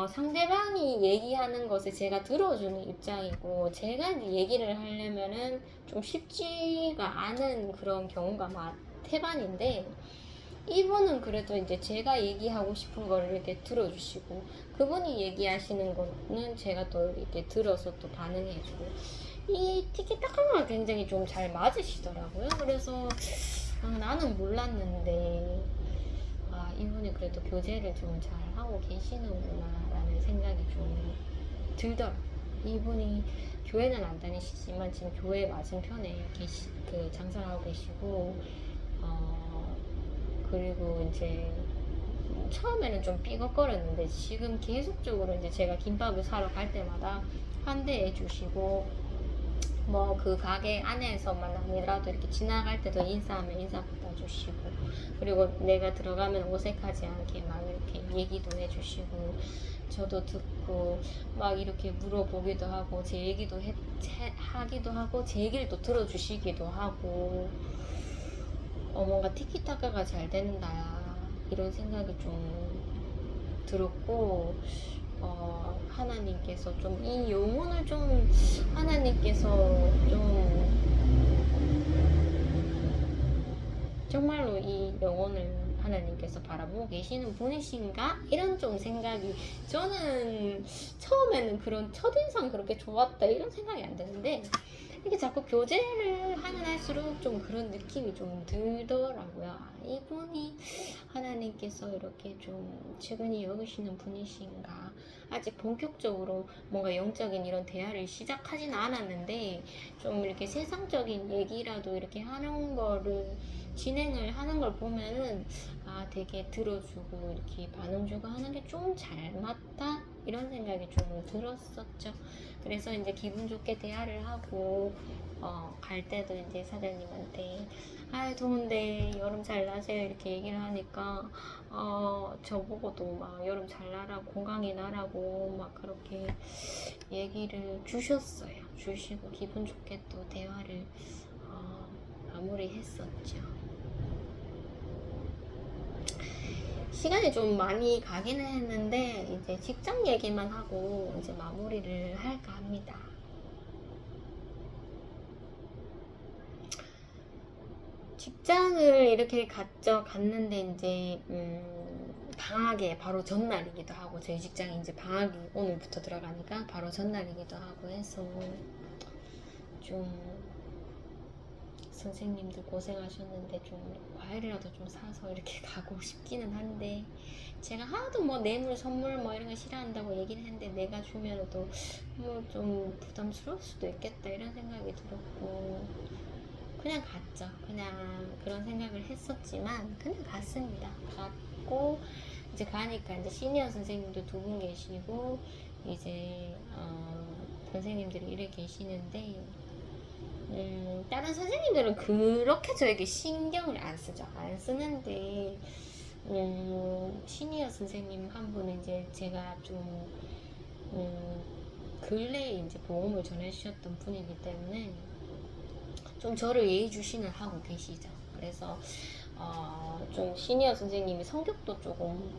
상대방이 얘기하는 것을 제가 들어주는 입장이고, 제가 이제 얘기를 하려면은 좀 쉽지가 않은 그런 경우가 태반인데, 이분은 그래도 이제 제가 얘기하고 싶은 거를 이렇게 들어주시고, 그분이 얘기하시는 거는 제가 또 이렇게 들어서 또 반응해주고, 이 티키타카가 굉장히 좀 잘 맞으시더라고요. 그래서 나는 몰랐는데 이분이 그래도 교제를 좀 잘 하고 계시는구나 라는 생각이 좀 들더라고요. 이분이 교회는 안 다니시지만 지금 교회 맞은편에 장사를 하고 계시고, 그리고 이제 처음에는 좀 삐걱거렸는데 지금 계속적으로 이제 제가 김밥을 사러 갈 때마다 환대해 주시고, 뭐 그 가게 안에서만 아니라도 이렇게 지나갈 때도 인사하면 인사 받아주시고, 그리고 내가 들어가면 어색하지 않게 막 이렇게 얘기도 해주시고, 저도 듣고 막 이렇게 물어보기도 하고 제 얘기도 하기도 하고 제 얘기를 또 들어주시기도 하고, 뭔가 티키타카가 잘 된다 이런 생각이 좀 들었고, 하나님께서 좀 이 영혼을 좀 하나님께서 좀 정말로 이 영혼을 하나님께서 바라보고 계시는 분이신가? 이런 좀 생각이, 저는 처음에는 그런 첫인상 그렇게 좋았다 이런 생각이 안 드는데, 이게 자꾸 교제를 하면 할수록 좀 그런 느낌이 좀 들더라고요. 이분이 하나님께서 이렇게 좀 최근에 여기시는 분이신가? 아직 본격적으로 뭔가 영적인 이런 대화를 시작하지는 않았는데, 좀 이렇게 세상적인 얘기라도 이렇게 하는 거를 진행을 하는 걸 보면은 되게 들어주고 이렇게 반응 주고 하는 게 좀 잘 맞다 이런 생각이 좀 들었었죠. 그래서 이제 기분 좋게 대화를 하고 갈 때도 이제 사장님한테 더운데 여름 잘 나세요 이렇게 얘기를 하니까 저보고도 막 여름 잘 나라고 건강히 나라고 막 그렇게 얘기를 주시고 기분 좋게 또 대화를 마무리했었죠. 시간이 좀 많이 가기는 했는데 이제 직장 얘기만 하고 이제 마무리를 할까 합니다. 직장을 이렇게 갔는데 이제 방학에 바로 전날이기도 하고, 저희 직장이 이제 방학이 오늘부터 들어가니까 바로 전날이기도 하고 해서 좀 선생님들 고생하셨는데 좀 과일이라도 좀 사서 이렇게 가고 싶기는 한데, 제가 하도 뭐 뇌물 선물 뭐 이런 거 싫어한다고 얘기를 했는데 내가 주면 또 뭐 좀 부담스러울 수도 있겠다 이런 생각이 들었고, 그냥 갔죠. 그냥 그런 생각을 했었지만 그냥 갔습니다. 갔고 이제 가니까 이제 시니어 선생님도 두 분 계시고 이제 선생님들이 이래 계시는데, 다른 선생님들은 그렇게 저에게 신경을 안 쓰죠. 안 쓰는데, 시니어 선생님 한 분은 이제 제가 좀, 근래에 이제 보험을 전해주셨던 분이기 때문에 좀 저를 예의주시는 하고 계시죠. 그래서, 좀 시니어 선생님이 성격도 조금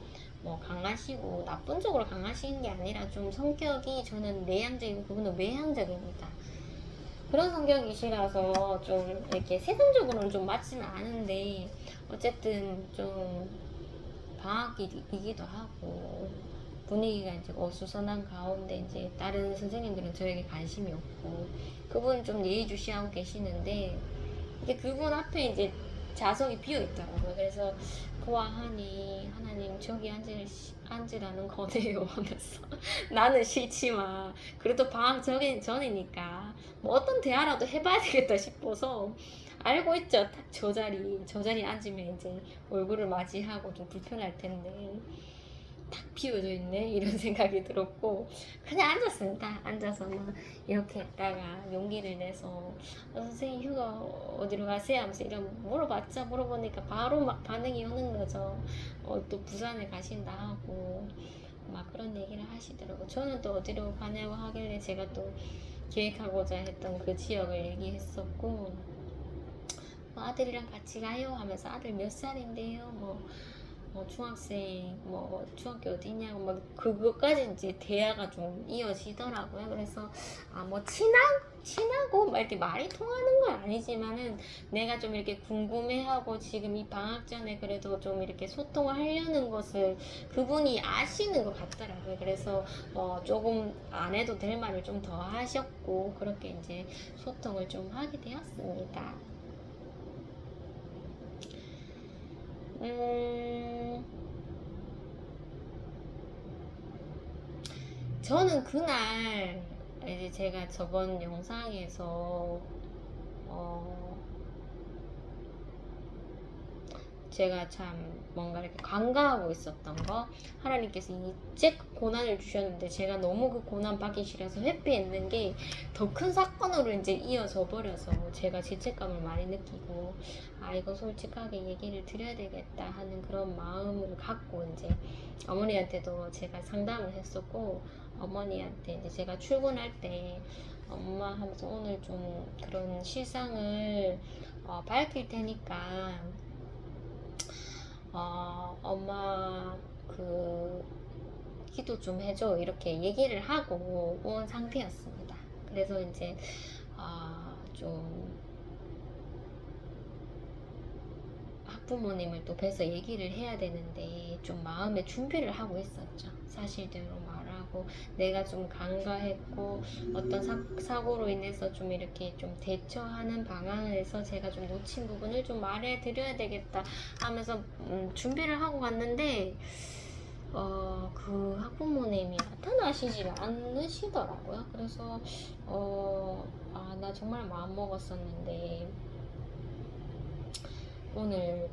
뭐 강하시고, 나쁜 쪽으로 강하신 게 아니라 좀 성격이, 저는 내향적이고 그분은 외향적입니다. 그런 성격이시라서 좀 이렇게 세상적으로는 좀 맞지는 않은데, 어쨌든 좀 방학이기도 하고 분위기가 이제 어수선한 가운데 이제 다른 선생님들은 저에게 관심이 없고, 그분은 좀 예의주시하고 계시는데 이제 그분 앞에 이제 좌석이 비어 있더라고요. 그래서 보아하니 하나님 저기 앉으라는 거네요 하면서 나는 싫지만 그래도 방학 전이니까 뭐 어떤 대화라도 해봐야 되겠다 싶어서, 알고 있죠. 딱 저 자리 앉으면 이제 얼굴을 맞이하고 좀 불편할 텐데 딱 비워져 있네 이런 생각이 들었고, 그냥 앉았습니다. 앉아서 막 이렇게 있다가 용기를 내서 선생님 휴가 어디로 가세요 하면서 이런 물어보니까 바로 막 반응이 오는 거죠. 또 부산에 가신다 하고 막 그런 얘기를 하시더라고. 저는 또 어디로 가냐고 하길래 제가 또 계획하고자 했던 그 지역을 얘기했었고, 뭐 아들이랑 같이 가요 하면서 아들 몇 살인데요 뭐 중학생 뭐 중학교 어디냐고 막 그거까지 이제 대화가 좀 이어지더라고요. 그래서 뭐 친하고 막 이렇게 말이 통하는 건 아니지만은 내가 좀 이렇게 궁금해하고 지금 이 방학 전에 그래도 좀 이렇게 소통을 하려는 것을 그분이 아시는 것 같더라고요. 그래서 조금 안 해도 될 말을 좀 더 하셨고 그렇게 이제 소통을 좀 하게 되었습니다. 저는 그날 이제 제가 저번 영상에서 어, 제가 참 뭔가 이렇게 간과하고 있었던 거 하나님께서 이제 고난을 주셨는데 제가 너무 그 고난 받기 싫어서 회피했는 게 더 큰 사건으로 이제 이어져 버려서 제가 죄책감을 많이 느끼고 이거 솔직하게 얘기를 드려야 되겠다 하는 그런 마음을 갖고 이제 어머니한테도 제가 상담을 했었고 어머니한테 이제 제가 출근할 때 엄마 하면서 오늘 좀 그런 실상을 밝힐 테니까 엄마 기도 좀 해줘 이렇게 얘기를 하고 온 상태였습니다. 그래서 이제 좀 학부모님을 또 뵈서 얘기를 해야 되는데 좀 마음의 준비를 하고 있었죠. 사실대로 말하고 내가 좀 간과했고 어떤 사고로 인해서 좀 이렇게 좀 대처하는 방안에서 제가 좀 놓친 부분을 좀 말해드려야 되겠다 하면서 준비를 하고 갔는데 그 학부모님이 나타나시질 않으시더라고요. 그래서 나 정말 마음 먹었었는데 오늘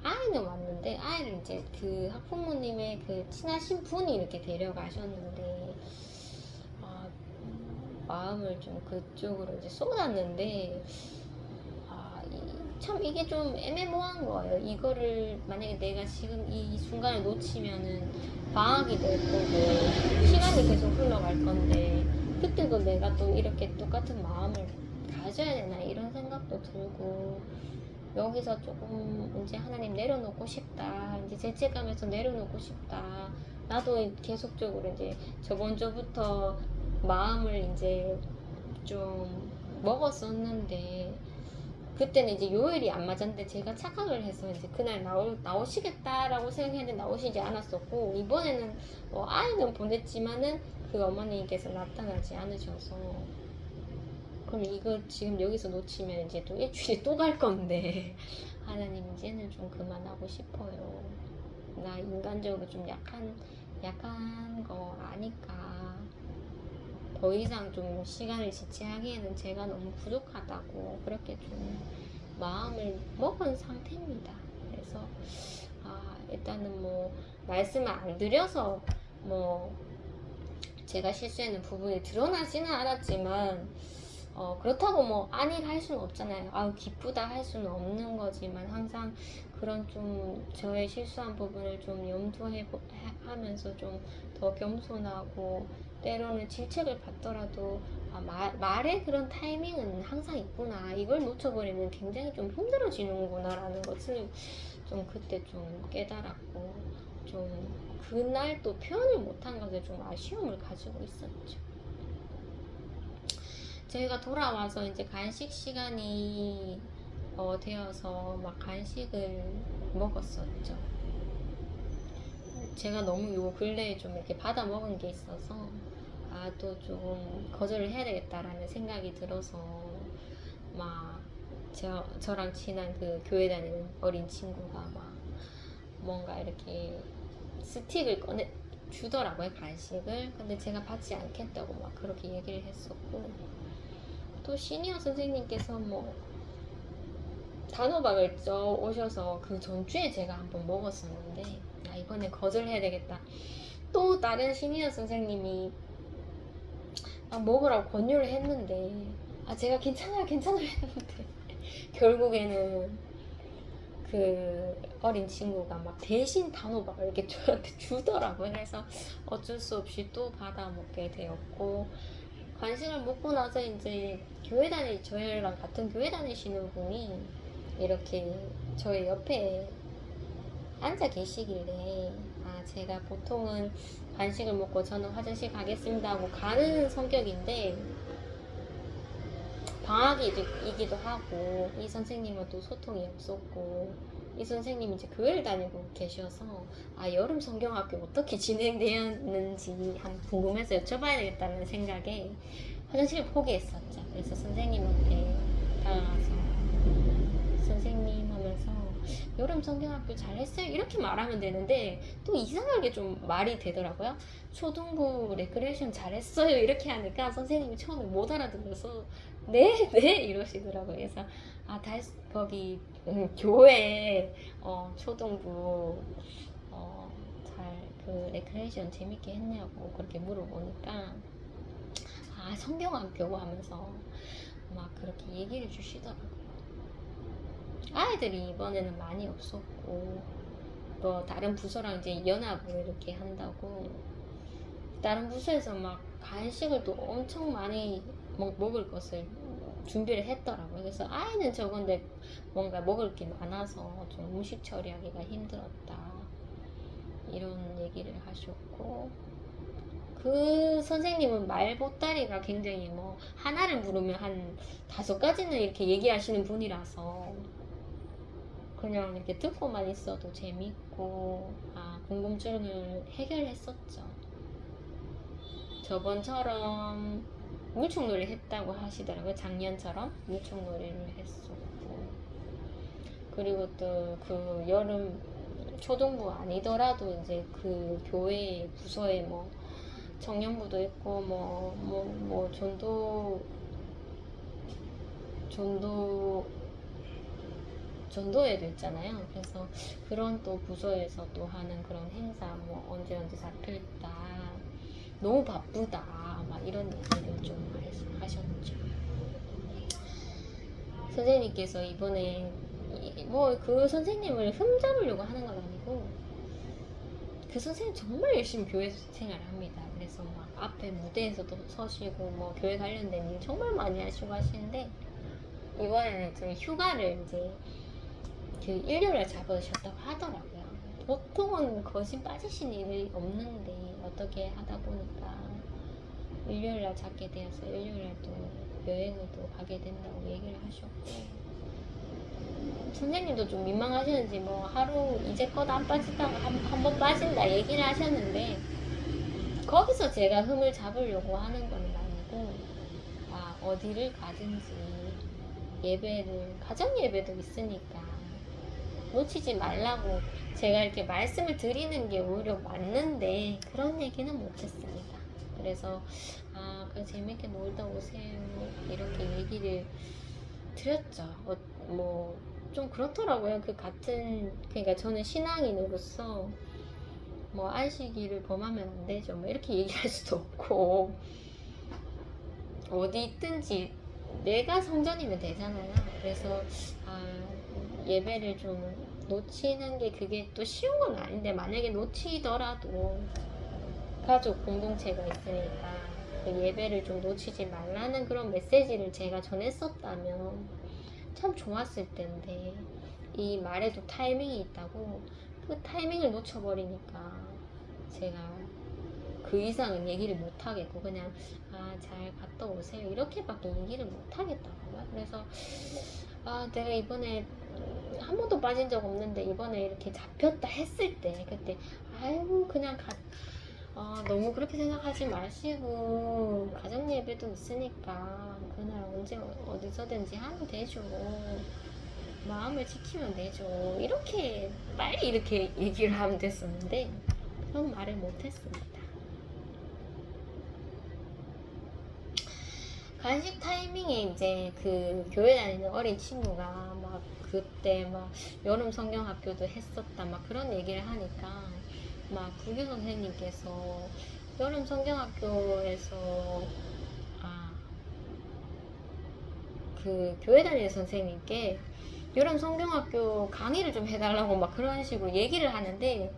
아이는 왔는데 아이를 이제 그 학부모님의 그 친하신 분이 이렇게 데려가셨는데 마음을 좀 그쪽으로 이제 쏟았는데 참 이게 좀 애매모호한 거예요. 이거를 만약에 내가 지금 이 순간을 놓치면은 방학이 될 거고 시간이 계속 흘러갈 건데 그때도 내가 또 이렇게 똑같은 마음을 가져야 되나 이런 생각도 들고 여기서 조금 이제 하나님 내려놓고 싶다. 이제 죄책감에서 내려놓고 싶다. 나도 계속적으로 이제 저번 주부터 마음을 이제 좀 먹었었는데 그때는 이제 요일이 안 맞았는데 제가 착각을 해서 이제 그날 나오시겠다라고 생각했는데 나오시지 않았었고 이번에는 아이는 보냈지만은 그 어머니께서 나타나지 않으셔서 그럼 이거 지금 여기서 놓치면 이제 또 일주일이 또 갈 건데 하나님 이제는 좀 그만하고 싶어요. 나 인간적으로 좀 약한 거 아니까 더 이상 좀 시간을 지체하기에는 제가 너무 부족하다고 그렇게 좀 마음을 먹은 상태입니다. 그래서 일단은 뭐 말씀을 안 드려서 뭐 제가 실수했는 부분이 드러나지는 않았지만 그렇다고 뭐 아니라 할 수는 없잖아요. 기쁘다 할 수는 없는 거지만 항상 그런 좀 저의 실수한 부분을 좀 하면서 좀 더 겸손하고 때로는 질책을 받더라도 말의 그런 타이밍은 항상 있구나. 이걸 놓쳐버리면 굉장히 좀 힘들어지는구나라는 것을 좀 그때 좀 깨달았고 좀 그날 또 표현을 못한 것에 좀 아쉬움을 가지고 있었죠. 저희가 돌아와서 이제 간식 시간이 되어서 막 간식을 먹었었죠. 제가 너무 요 근래에 좀 이렇게 받아 먹은 게 있어서 또 좀 거절을 해야 되겠다라는 생각이 들어서 막 저랑 친한 그 교회 다니는 어린 친구가 막 뭔가 이렇게 스틱을 꺼내 주더라고요, 간식을. 근데 제가 받지 않겠다고 막 그렇게 얘기를 했었고 또 시니어 선생님께서 뭐 단호박을 쪄 오셔서 그 전주에 제가 한번 먹었었는데 이번에 거절해야 되겠다. 또 다른 시니어 선생님이 먹으라고 권유를 했는데 제가 괜찮아요 했는데 결국에는 그 어린 친구가 막 대신 단호박을 이렇게 저한테 주더라고요. 그래서 어쩔 수 없이 또 받아 먹게 되었고 간식을 먹고 나서 이제 저희랑 같은 교회 다니시는 분이 이렇게 저희 옆에 앉아 계시길래 제가 보통은 간식을 먹고 저는 화장실 가겠습니다 하고 가는 성격인데 방학이기도 하고 이 선생님은 또 소통이 없었고 이 선생님이 이제 교회를 다니고 계셔서 여름 성경학교 어떻게 진행되었는지 한번 궁금해서 여쭤봐야 되겠다는 생각에 화장실을 포기했었죠. 그래서 선생님한테 다가가서 선생님 하면서 여름 성경학교 잘했어요 이렇게 말하면 되는데 또 이상하게 좀 말이 되더라고요. 초등부 레크레이션 잘했어요 이렇게 하니까 선생님이 처음에 못 알아들어서 네 이러시더라고요. 그래서 거기 교회 초등부 잘 그 레크레이션 재밌게 했냐고 그렇게 물어보니까 성경학교 하면서 막 그렇게 얘기를 주시더라고요. 아이들이 이번에는 많이 없었고 또 다른 부서랑 이제 연합을 이렇게 한다고 다른 부서에서 막 간식을 또 엄청 많이 먹을 것을 준비를 했더라고요. 그래서 아이는 적은데 뭔가 먹을 게 많아서 좀 음식 처리하기가 힘들었다 이런 얘기를 하셨고 그 선생님은 말 보따리가 굉장히 뭐 하나를 물으면 한 5가지는 이렇게 얘기하시는 분이라서 그냥 이렇게 듣고만 있어도 재밌고 궁금증을 해결했었죠. 저번처럼 물총놀이 했다고 하시더라고요. 작년처럼 물총놀이를 했었고 그리고 또 그 여름 초등부 아니더라도 이제 그 교회 부서에 뭐 청년부도 있고 뭐 전도회도 있잖아요. 그래서 그런 또 부서에서 또 하는 그런 행사 뭐 언제 잡혀있다 너무 바쁘다 막 이런 얘기를 좀 하셨죠. 선생님께서 이번에 뭐 그 선생님을 흠잡으려고 하는 건 아니고 그 선생님 정말 열심히 교회 생활을 합니다. 그래서 막 앞에 무대에서도 서시고 뭐 교회 관련된 일 정말 많이 하시고 하시는데 이번에는 좀 휴가를 이제 그 일요일에 잡으셨다고 하더라고요. 보통은 거진 빠지신 일이 없는데 어떻게 하다 보니까 일요일날 잡게 되어서 일요일날 또 여행을 또 가게 된다고 얘기를 하셨고 선생님도 좀 민망하셨는지 뭐 하루 이제껏 안 빠지다가 한 번 빠진다 얘기를 하셨는데 거기서 제가 흠을 잡으려고 하는 건 아니고 어디를 가든지 예배를 가정 예배도 있으니까 놓치지 말라고 제가 이렇게 말씀을 드리는 게 오히려 맞는데 그런 얘기는 못했습니다. 그래서 그 재밌게 놀다 오세요 이렇게 얘기를 드렸죠. 뭐 좀 그렇더라고요. 그러니까 저는 신앙인으로서 뭐 안식일을 범하면 안 되죠 뭐 이렇게 얘기할 수도 없고 어디 있든지 내가 성전이면 되잖아요. 그래서 예배를 좀 놓치는 게 그게 또 쉬운 건 아닌데 만약에 놓치더라도 가족 공동체가 있으니까 그 예배를 좀 놓치지 말라는 그런 메시지를 제가 전했었다면 참 좋았을 텐데 이 말에도 타이밍이 있다고 그 타이밍을 놓쳐버리니까 제가 그 이상은 얘기를 못하겠고 그냥 잘 갔다 오세요 이렇게밖에 얘기를 못하겠다고요. 그래서 내가 이번에 한 번도 빠진 적 없는데 이번에 이렇게 잡혔다 했을 때 그때 아이고 그냥 너무 그렇게 생각하지 마시고 가정 예배도 있으니까 그날 언제 어디서든지 하면 되죠. 마음을 지키면 되죠. 이렇게 빨리 이렇게 얘기를 하면 됐었는데 그런 말을 못했습니다. 간식 타이밍에 이제 그 교회 다니는 어린 친구가 막 그때 막 여름 성경학교도 했었다 막 그런 얘기를 하니까 막 불교 선생님께서 여름 성경학교에서 그 교회 다니는 선생님께 여름 성경학교 강의를 좀 해달라고 막 그런 식으로 얘기를 하는데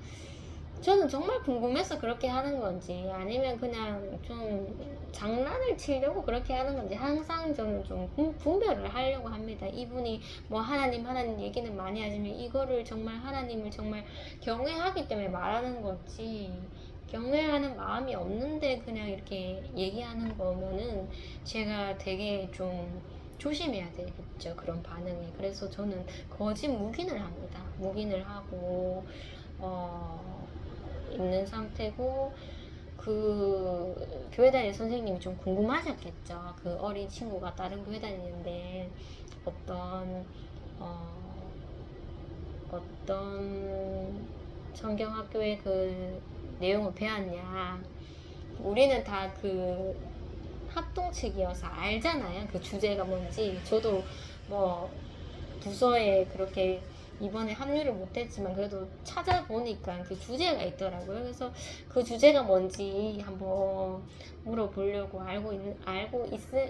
저는 정말 궁금해서 그렇게 하는 건지 아니면 그냥 좀 장난을 치려고 그렇게 하는 건지 항상 저는 좀 분별을 하려고 합니다. 이분이 뭐 하나님 얘기는 많이 하지만 이거를 정말 하나님을 정말 경외하기 때문에 말하는 거지, 경외하는 마음이 없는데 그냥 이렇게 얘기하는 거면은 제가 되게 좀 조심해야 되겠죠, 그런 반응에. 그래서 저는 거짓 묵인을 합니다. 묵인을 하고 있는 상태고, 그 교회 다니는 선생님이 좀 궁금하셨겠죠. 그 어린 친구가 다른 교회 다니는데 어떤 어떤 성경학교의 그 내용을 배웠냐. 우리는 다 그 합동측이어서 알잖아요, 그 주제가 뭔지. 저도 뭐 부서에 그렇게 이번에 합류를 못했지만 그래도 찾아보니까 그 주제가 있더라고요. 그래서 그 주제가 뭔지 한번 물어보려고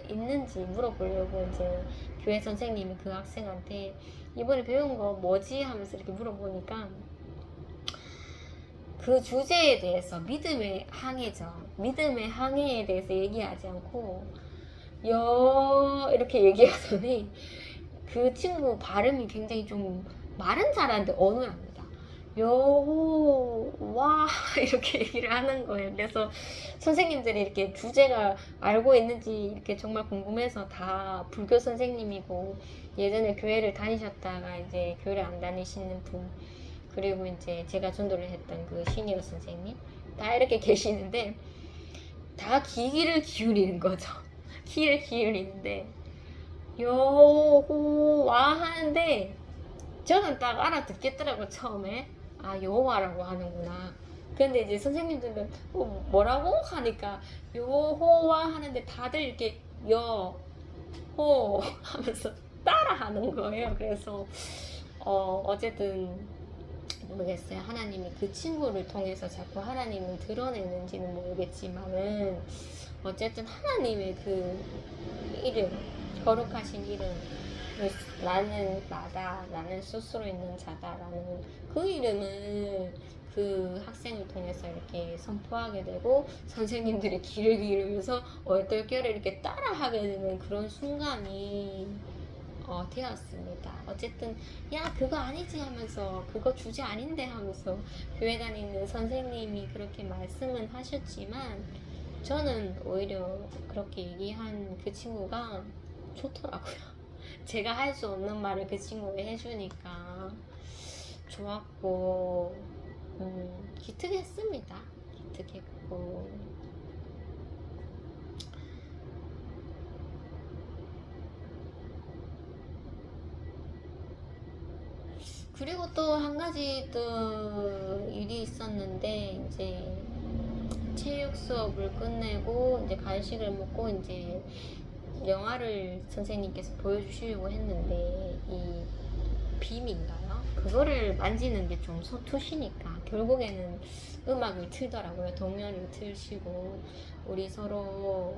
있는지 물어보려고 이제 교회 선생님이 그 학생한테 이번에 배운 거 뭐지 하면서 이렇게 물어보니까 그 주제에 대해서 믿음의 항해에 대해서 얘기하지 않고 이렇게 얘기하더니 그 친구 발음이 굉장히 좀 말은 잘하는데 어눌합니다. 여호와 이렇게 얘기를 하는 거예요. 그래서 선생님들이 이렇게 주제가 알고 있는지 이렇게 정말 궁금해서, 다 불교 선생님이고 예전에 교회를 다니셨다가 이제 교회를 안 다니시는 분, 그리고 이제 제가 전도를 했던 그 시니어 선생님, 다 이렇게 계시는데 다 귀를 기울이는 거죠. 귀를 기울이는데 여호와 하는데 저는 딱 알아듣겠더라고. 처음에 여호와라고 하는구나. 근데 이제 선생님들은 뭐라고 하니까 여호와 하는데 다들 이렇게 여호 하면서 따라 하는 거예요. 그래서 어쨌든 모르겠어요. 하나님이 그 친구를 통해서 자꾸 하나님을 드러내는지는 모르겠지만은 어쨌든 하나님의 그 이름, 거룩하신 이름, 나는 나다, 나는 스스로 있는 자다라는 그 이름을 그 학생을 통해서 이렇게 선포하게 되고, 선생님들이 귀를 기울이면서 얼떨결에 이렇게 따라하게 되는 그런 순간이 되었습니다. 어쨌든 그거 아니지 하면서, 그거 주제 아닌데 하면서 교회 다니는 선생님이 그렇게 말씀은 하셨지만 저는 오히려 그렇게 얘기한 그 친구가 좋더라고요. 제가 할 수 없는 말을 그 친구가 해주니까 좋았고, 기특했습니다. 기특했고, 그리고 또 한 가지 또 일이 있었는데, 이제 체육 수업을 끝내고 이제 간식을 먹고 이제 영화를 선생님께서 보여주시려고 했는데, 이 빔인가요? 그거를 만지는 게 좀 서투시니까 결국에는 음악을 틀더라고요. 동요를 틀시고, 우리 서로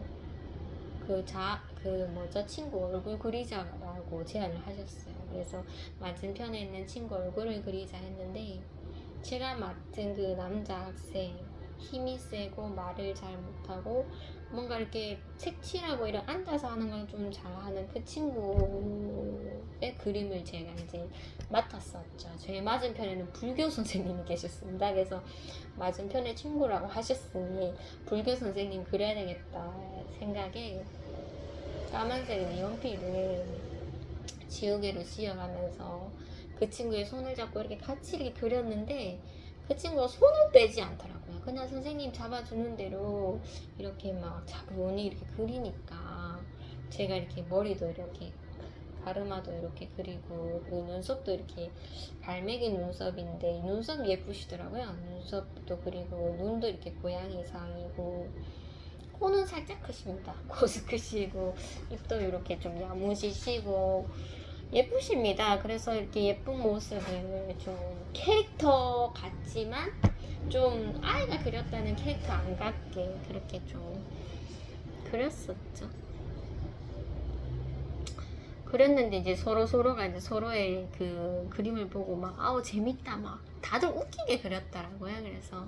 친구 얼굴 그리자라고 제안을 하셨어요. 그래서 맞은편에 있는 친구 얼굴을 그리자 했는데, 제가 맡은 그 남자 학생, 힘이 세고 말을 잘 못하고 뭔가 이렇게 색칠하고 이런 앉아서 하는 걸 좀 잘하는 그 친구의 그림을 제가 이제 맡았었죠. 제 맞은편에는 불교 선생님이 계셨습니다. 그래서 맞은편에 친구라고 하셨으니 불교 선생님 그려야 되겠다 생각에 까만색 연필을 지우개로 씌어가면서 그 친구의 손을 잡고 이렇게 같이 이렇게 그렸는데, 그 친구가 손을 빼지 않더라고요. 그냥 선생님 잡아주는 대로 이렇게 막 차분히 이렇게 그리니까 제가 이렇게 머리도 이렇게 가르마도 이렇게 그리고 그 눈썹도 이렇게 갈매기 눈썹인데 눈썹 예쁘시더라고요. 눈썹도 그리고 눈도 이렇게 고양이상이고, 코는 살짝 크십니다. 코도 크시고 입도 이렇게 좀 야무지시고 예쁘십니다. 그래서 이렇게 예쁜 모습을 좀 캐릭터 같지만 좀 아이가 그렸다는 캐릭터 안 같게 그렇게 좀 그렸었죠. 그랬는데 이제 서로가 이제 서로의 그 그림을 보고 막 아우 재밌다 막 다들 웃기게 그렸더라고요. 그래서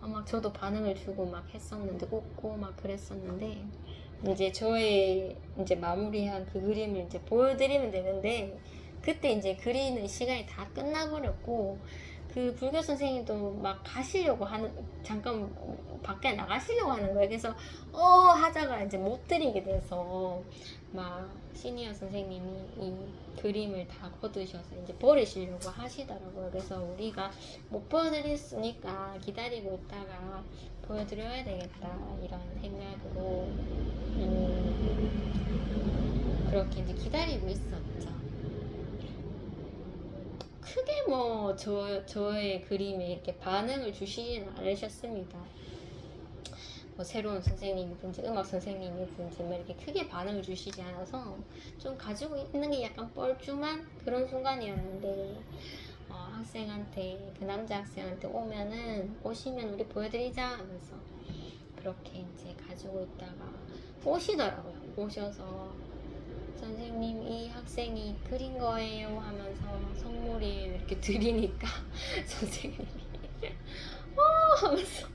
막 저도 반응을 주고 막 했었는데 웃고 막 그랬었는데 이제 저의 이제 마무리한 그 그림을 이제 보여드리면 되는데 그때 이제 그리는 시간이 다 끝나버렸고 그 불교 선생님도 막 가시려고 하는 잠깐 밖에 나가시려고 하는 거예요. 그래서 하다가 이제 못 드리게 돼서 막 시니어 선생님이 이 그림을 다 거두셔서 이제 버리시려고 하시더라고요. 그래서 우리가 못 보여드렸으니까 기다리고 있다가 보여드려야 되겠다 이런 생각으로 그렇게 이제 기다리고 있었죠. 크게 뭐 저의 그림에 이렇게 반응을 주시지는 않으셨습니다. 뭐 새로운 선생님이든지 음악 선생님이든지 뭐 이렇게 크게 반응을 주시지 않아서 좀 가지고 있는 게 약간 뻘쭘한 그런 순간이었는데 학생한테 그 남자 학생한테 오시면 우리 보여드리자 하면서 그렇게 이제 가지고 있다가 오시더라고요. 오셔서 선생님 이 학생이 그린 거예요 하면서 선물이에요 이렇게 드리니까 선생님이 하면서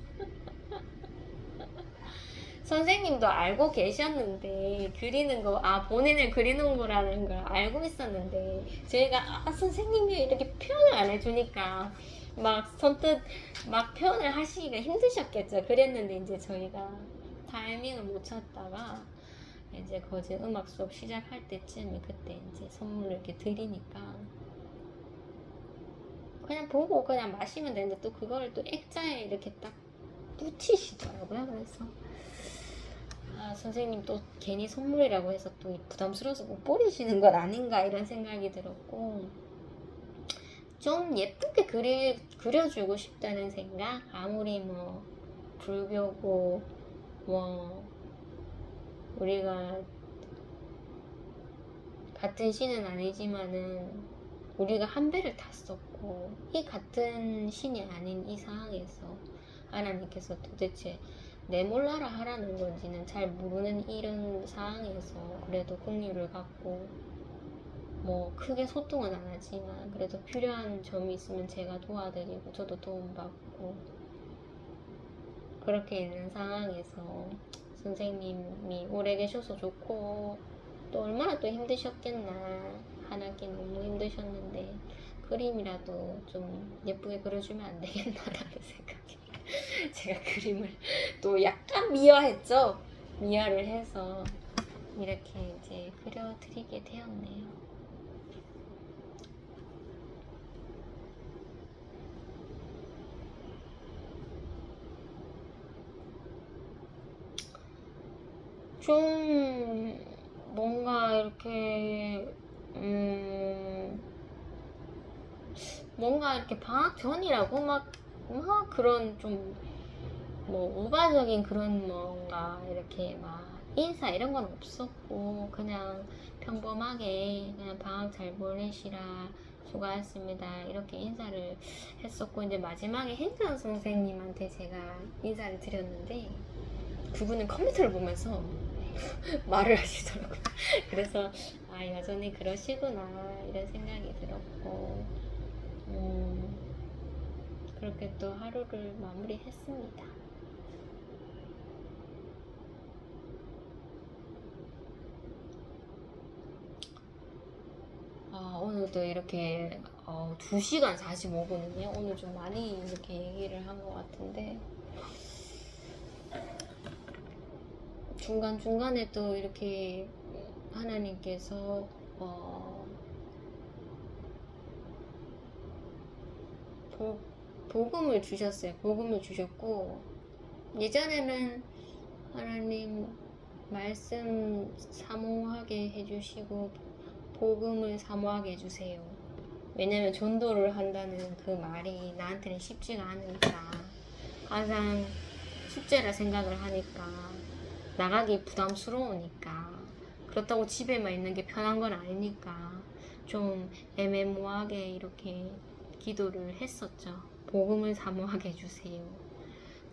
선생님도 알고 계셨는데 그리는 거 본인을 그리는 거라는 걸 알고 있었는데 저희가 선생님이 이렇게 표현을 안 해주니까 막 선뜻 막 표현을 하시기가 힘드셨겠죠. 그랬는데 이제 저희가 타이밍을 못 찾다가 이제 거제 음악 수업 시작할 때쯤에 그때 이제 선물을 이렇게 드리니까 그냥 보고 그냥 마시면 되는데 또 그거를 또 액자에 이렇게 딱 붙이시더라고요. 그래서 선생님 또 괜히 선물이라고 해서 또 부담스러워서 못 버리시는 건 아닌가 이런 생각이 들었고 좀 예쁘게 그려주고 싶다는 생각. 아무리 뭐 불교고 뭐 우리가 같은 신은 아니지만은 우리가 한 배를 탔었고 이 같은 신이 아닌 이 상황에서 하나님께서 도대체 내 몰라라 하라는 건지는 잘 모르는 이런 상황에서 그래도 긍휼을 갖고 뭐 크게 소통은 안 하지만 그래도 필요한 점이 있으면 제가 도와드리고 저도 도움받고 그렇게 있는 상황에서 선생님이 오래 계셔서 좋고 또 얼마나 또 힘드셨겠나. 한 학기 너무 힘드셨는데 그림이라도 좀 예쁘게 그려주면 안 되겠나라는 생각이 제가 그림을 또 약간 미화했죠. 미화를 해서 이렇게 이제 그려드리게 되었네요. 좀 뭔가 이렇게 뭔가 이렇게 방학 전이라고 막 그런 좀 뭐 우발적인 그런 뭔가 이렇게 막 인사 이런 건 없었고 그냥 평범하게 그냥 방학 잘 보내시라 수고하셨습니다 이렇게 인사를 했었고 이제 마지막에 행정 선생님한테 제가 인사를 드렸는데 그분은 컴퓨터를 보면서 말을 하시더라고요. 그래서 여전히 그러시구나 이런 생각이 들었고 그렇게 또 하루를 마무리했습니다. 오늘도 이렇게 2시간 45분이네요. 오늘 좀 많이 이렇게 얘기를 한 것 같은데 중간중간에 또 이렇게 하나님께서 복음을 주셨어요. 복음을 주셨고 예전에는 하나님 말씀 사모하게 해주시고 복음을 사모하게 해주세요. 왜냐면 전도를 한다는 그 말이 나한테는 쉽지가 않으니까 항상 숙제라 생각을 하니까 나가기 부담스러우니까 그렇다고 집에만 있는 게 편한 건 아니니까 좀 애매모호하게 이렇게 기도를 했었죠. 복음을 사모하게 해주세요.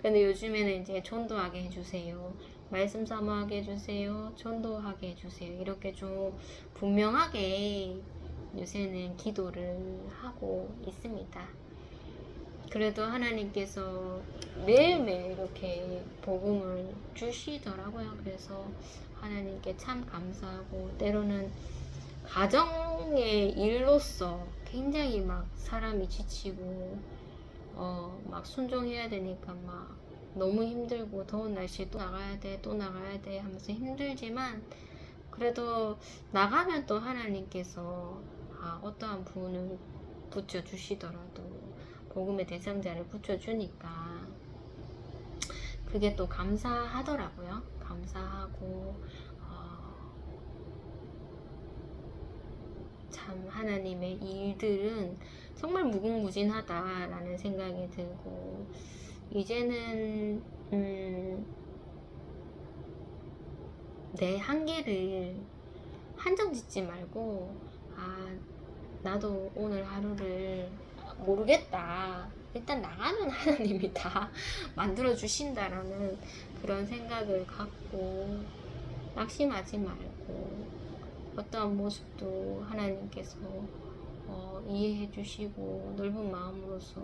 근데 요즘에는 이제 전도하게 해주세요. 말씀 사모하게 해주세요. 전도하게 해주세요. 이렇게 좀 분명하게 요새는 기도를 하고 있습니다. 그래도 하나님께서 매일매일 이렇게 복음을 주시더라고요. 그래서 하나님께 참 감사하고, 때로는 가정의 일로서 굉장히 막 사람이 지치고 막 순종해야 되니까 막 너무 힘들고, 더운 날씨에 또 나가야 돼 또 나가야 돼 하면서 힘들지만, 그래도 나가면 또 하나님께서 어떠한 분을 붙여주시더라도 복음의 대상자를 붙여주니까 그게 또 감사하더라고요. 감사하고, 참 하나님의 일들은 정말 무궁무진하다라는 생각이 들고, 이제는 내 한계를 한정 짓지 말고, 나도 오늘 하루를 모르겠다, 일단 나가면 하나님이 다 만들어 주신다라는 그런 생각을 갖고 낙심하지 말고, 어떠한 모습도 하나님께서 이해해 주시고 넓은 마음으로서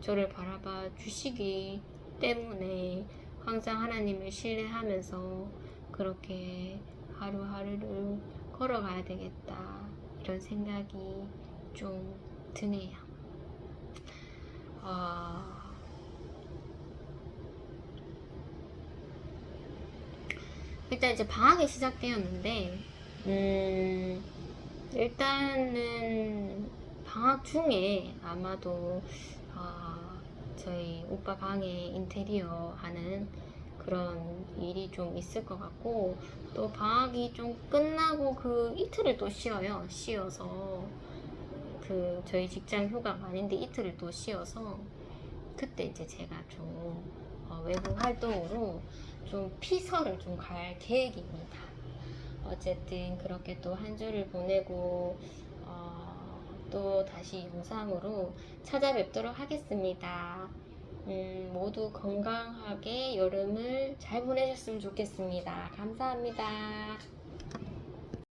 저를 바라봐 주시기 때문에 항상 하나님을 신뢰하면서 그렇게 하루하루를 걸어가야 되겠다, 이런 생각이 좀 드네요. 일단 이제 방학이 시작되었는데, 일단은 방학 중에 아마도 저희 오빠 방에 인테리어 하는 그런 일이 좀 있을 것 같고, 또 방학이 좀 끝나고 그 이틀을 또 쉬어요. 쉬어서 그 저희 직장 휴가가 아닌데 이틀을 또 쉬어서, 그때 이제 제가 좀 외부 활동으로 좀 피서를 좀 갈 계획입니다. 어쨌든 그렇게 또 한 주를 보내고 또 다시 영상으로 찾아뵙도록 하겠습니다. 모두 건강하게 여름을 잘 보내셨으면 좋겠습니다. 감사합니다.